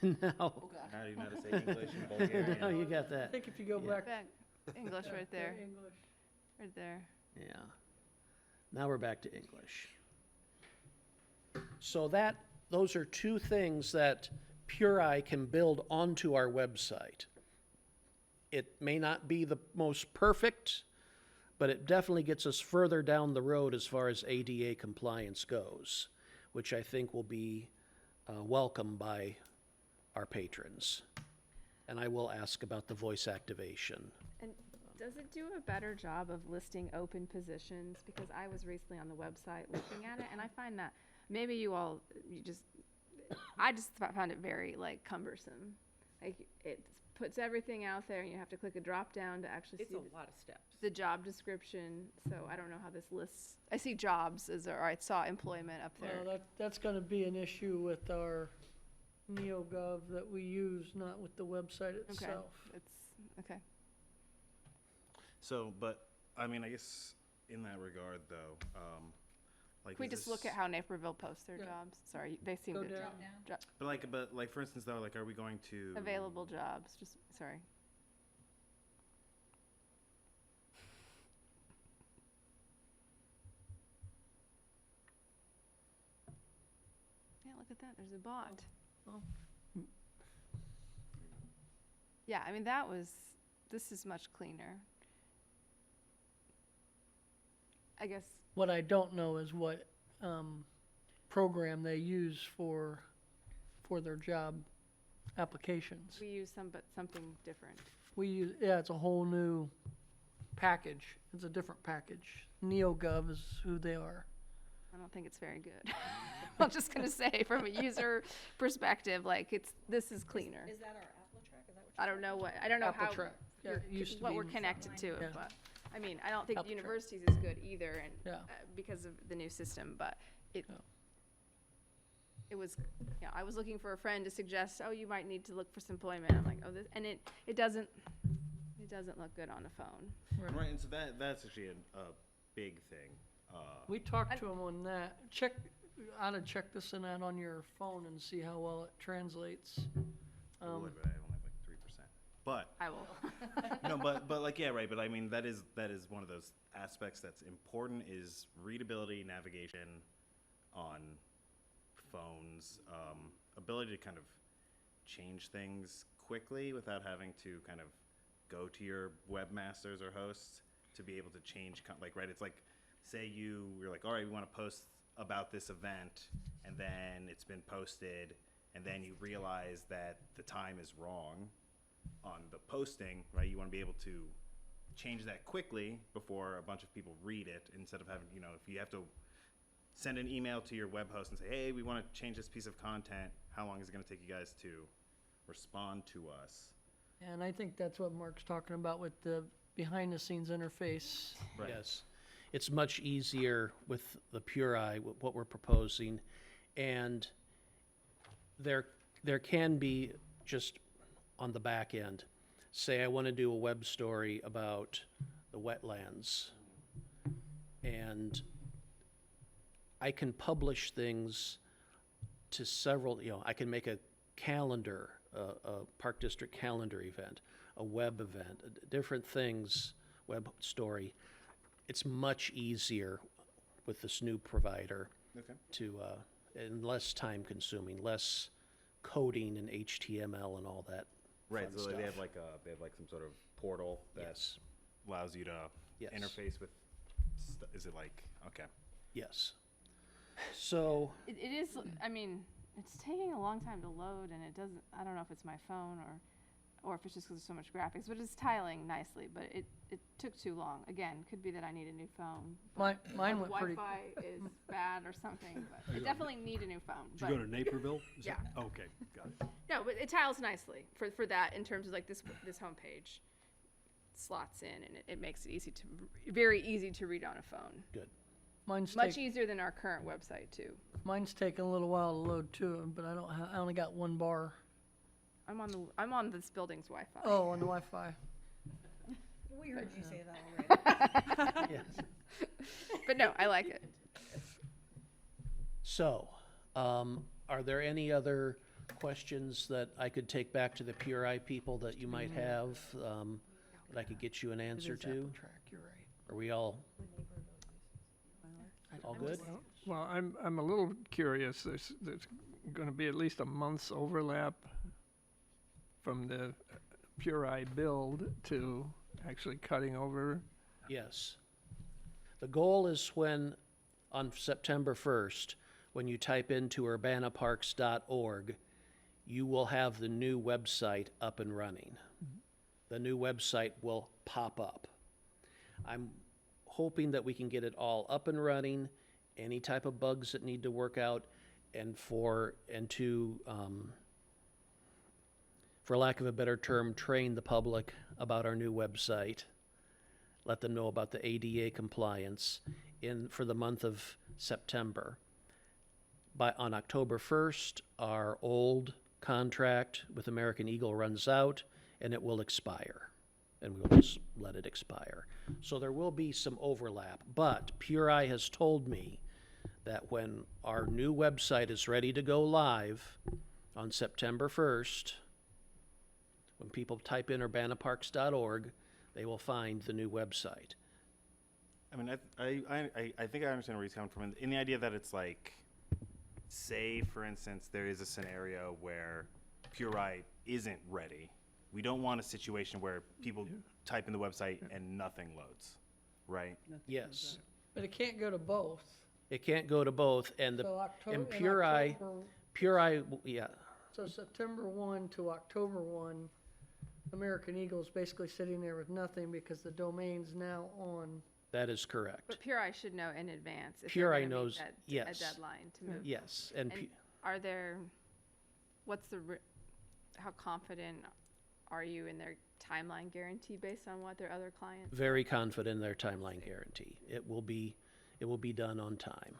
Now, How do you know how to say English in Bulgarian? now you got I that. think if you go Yeah. back. Back, English right there, English. right there. Yeah. Now we're back to English. So those are two things that Pure Eye can build onto our website. It may not be the most perfect, but it definitely gets us further down the road as far as ADA compliance goes, which I think will be welcomed by our patrons. And I will ask about the voice activation. And does it do a better job of listing open positions? Because I was recently on the website looking at it, and I find that maybe I just found it very like cumbersome. Like it puts everything out there, and you have to click a drop down to actually it's see a lot of steps. the job description. So I don't know how this lists. I see jobs or I saw employment up there. Well, that's gonna be an issue with our NeoGov that we use, not with the website Okay, itself. it's okay. So, but, I mean, I guess in that regard, though, like, Can we is just look this- at how Naperville posts their Yeah. jobs? Sorry, they seem Go to down. But like, for instance, though, like, are we going to? available jobs. Just sorry. Yeah, look at that. There's a bot. Oh. Yeah, I mean this is much cleaner. I guess What I don't know is what program they use for their job applications. we use something different. We use, yeah, it's a whole new package. It's a different package. NeoGov is who they are. I don't think it's very good. I'm just gonna say, from a user perspective, like, this is cleaner. Is that our AppleTrack? Is that what I don't know how, AppleTrack. Yeah, you're- it used to what be- we're connected to, Yeah. but, I mean, I don't think the AppleTrack. university's is good either, and, Yeah. because of the new system, but it, Yeah. it was, I was looking for a friend to suggest, oh, you might need to look for some employment. I'm like, oh, this, and it doesn't look good on a phone. Right, and so that's actually a big thing. We talked to them on that. I ought to check this and that on your phone and see how well it translates. I would, but I only have like 3%. But I will. no, but like, yeah, right. But I mean, that is one of those aspects that's important, is readability, navigation on phones, ability to kind of change things quickly without having to kind of go to your webmasters or hosts to be able to change, like, right, it's like, say you're like, all right, we want to post about this event, and then it's been posted, and then you realize that the time is wrong on the posting, right? You want to be able to change that quickly before a bunch of people read it, instead of having, if you have to send an email to your web host and say, hey, we want to change this piece of content, how long is it going to take you guys to respond to us? And I think that's what Mark's talking about with the behind-the-scenes interface. Right. Yes. It's much easier with the Pure Eye, what we're proposing. And there can be, just on the back end, say I want to do a web story about the wetlands. And I can publish things to several, I can make a calendar, a Park District calendar event, a web event, different things, web story. It's much easier with this new provider Okay. to, and less time consuming, less coding and HTML and all that. Right, fun so they have stuff. like some sort of portal that Yes, allows you to Yes. interface with, is it like, okay. yes. So, It is, I mean, it's taking a long time to load, and it doesn't, I don't know if it's my phone or if it's just because there's so much graphics, but it's tiling nicely, but it took too long. Again, could be that I need a new phone. Mine went pretty. Wi-Fi is bad or something, but I definitely need a new phone. Did you but- go to Naperville? Is Yeah. that- Okay, got it. No, but it tiles nicely for that, in terms of like this homepage slots in, and it makes it very easy to read on a phone. Mine's Much easier than our current website too. mine's taking a little while to load too, but I only got one bar. I'm on this building's Wi-Fi. Oh, on the Wi-Fi. We heard you say that already. yes. But no, I like it. So, are there any other questions that I could take back to the Pure Eye people that you might have, that I could get you an answer It is to? AppleTrack, you're right. Are we all good? Well, I'm a little curious. There's going to be at least a month's overlap from the Pure Eye build to actually cutting over. Yes. The goal is when, on September 1st, when you type into urbanaparks.org, you will have the new website up and running. The new website will pop up. I'm hoping that we can get it all up and running, any type of bugs that need to work out, and to, for lack of a better term, train the public about our new website. Let them know about the ADA compliance for the month of September. On October 1st, our old contract with American Eagle runs out, and it will expire. And we'll just let it expire. So there will be some overlap, but Pure Eye has told me that when our new website is ready to go live on September 1st, when people type in urbanaparks.org, they will find the new website. I mean, I think I understand where he's coming from, in the idea that it's like, say, for instance, there is a scenario where Pure Eye isn't ready. We don't want a situation where people type in the website and nothing loads, right? Yes. But it can't go to both. It can't go to both, and So October, and Pure Eye, yeah, So September 1 to October 1, American Eagle's basically sitting there with nothing because the domain's now on. That is correct. But Pure Eye should know in advance. if Pure they're Eye gonna meet knows- that yes. A deadline to move. Yes, and And are there, what's the, how confident are you in their timeline guarantee based on what their other clients? very confident in their timeline guarantee. It will be done on time.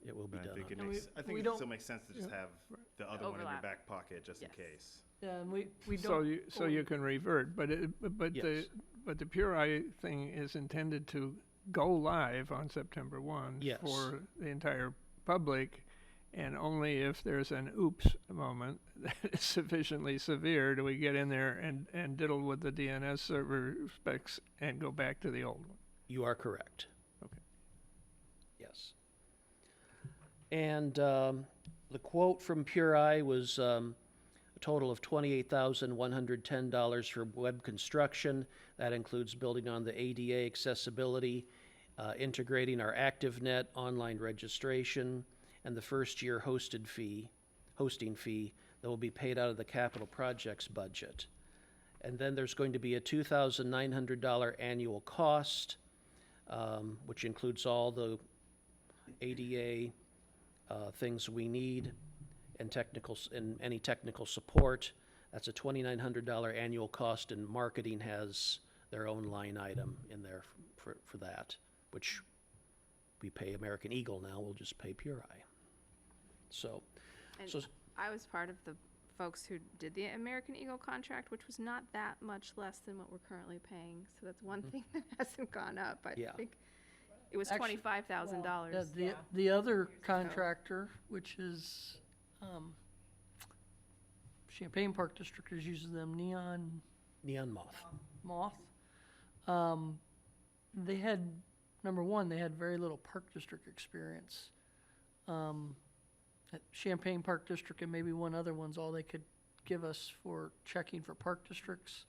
It will be But I done think on it time. makes, I we think it don't- still makes sense to just have the other one in your Overlap. back pocket, just in Yes. case. Yeah, and we So don't. you can revert, but Yes. the Pure Eye thing is intended to go live on September 1 Yes. for the entire public, and only if there's an oops moment that is sufficiently severe do we get in there and diddle with the DNS server specs and go back to the old one. You are correct. Okay. Yes. And the quote from Pure Eye was a total of $28,110 for web construction. That includes building on the ADA accessibility, integrating our ActiveNet online registration, and the first-year hosting fee that will be paid out of the capital projects budget. And then there's going to be a $2,900 annual cost, which includes all the ADA things we need and any technical support. That's a $2,900 annual cost, and marketing has their own line item in there for that, which we pay American Eagle now, we'll just pay Pure Eye. So, And so I was part of the folks who did the American Eagle contract, which was not that much less than what we're currently paying. So that's one thing that hasn't gone up. I Yeah. think it was Actually, $25,000. The other contractor, which is Champaign Park District, is using them, Neon Neon Moth. They had, number one, they had very little Park District experience. At Champaign Park District and maybe one other one's all they could give us for checking for park districts.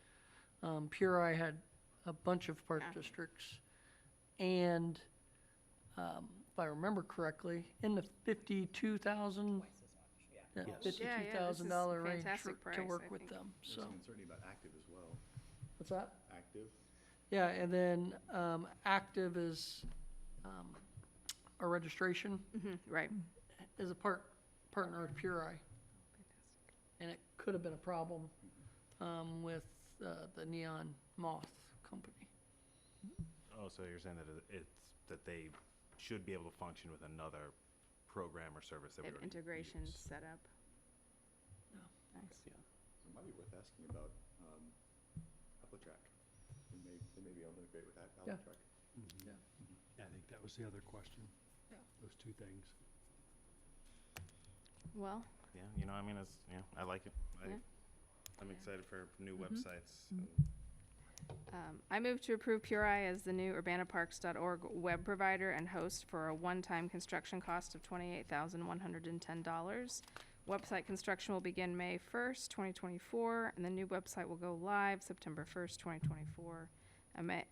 Pure Eye had a bunch of park Yeah. districts. And, if I remember correctly, in the 52,000. Yes. Yeah, yeah, this is $52,000 range fantastic to price, work I with think. them, There's so. some uncertainty about active as well. What's that? Active, Yeah, and then, Active is, our registration Right. is a partner with Pure Eye. And it could have been a problem, with, the Neon Moth company. Oh, so you're saying that that they should be able to function with another program or service that They we have already integrations use. set up. Nice. so it might be worth asking about, AppleTrack. They may be able to integrate with that, Yeah. AppleTrack. Yeah, I think that was the other question. Yeah. Those two things. Well, Yeah, I mean, I like it. Yeah. I'm excited for new websites. I move to approve Pure Eye as the new urbanaparks.org web provider and host for a one-time construction cost of $28,110. Website construction will begin May 1st, 2024, and the new website will go live September 1st, 2024.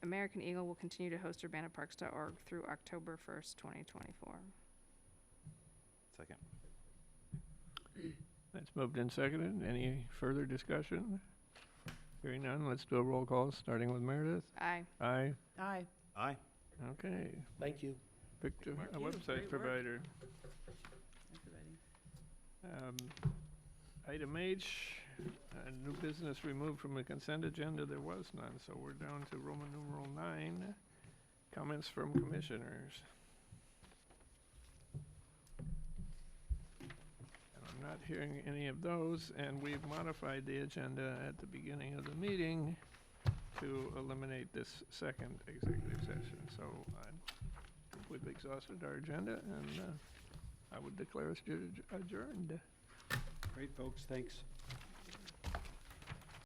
American Eagle will continue to host urbanaparks.org through October 1st, 2024. Second. That's moved and seconded. Any further discussion? Hearing none, let's do a roll call, starting with Meredith. Aye. Aye. Aye. Aye. Okay. Thank you. Picked a Thank you. website Great work. provider. Everybody. Item H, new business removed from the consent agenda. There was none, so we're down to Roman numeral 9, comments from commissioners. And I'm not hearing any of those, and we've modified the agenda at the beginning of the meeting to eliminate this second executive session. So we've exhausted our agenda, and I would declare us adjourned. Great, folks, thanks.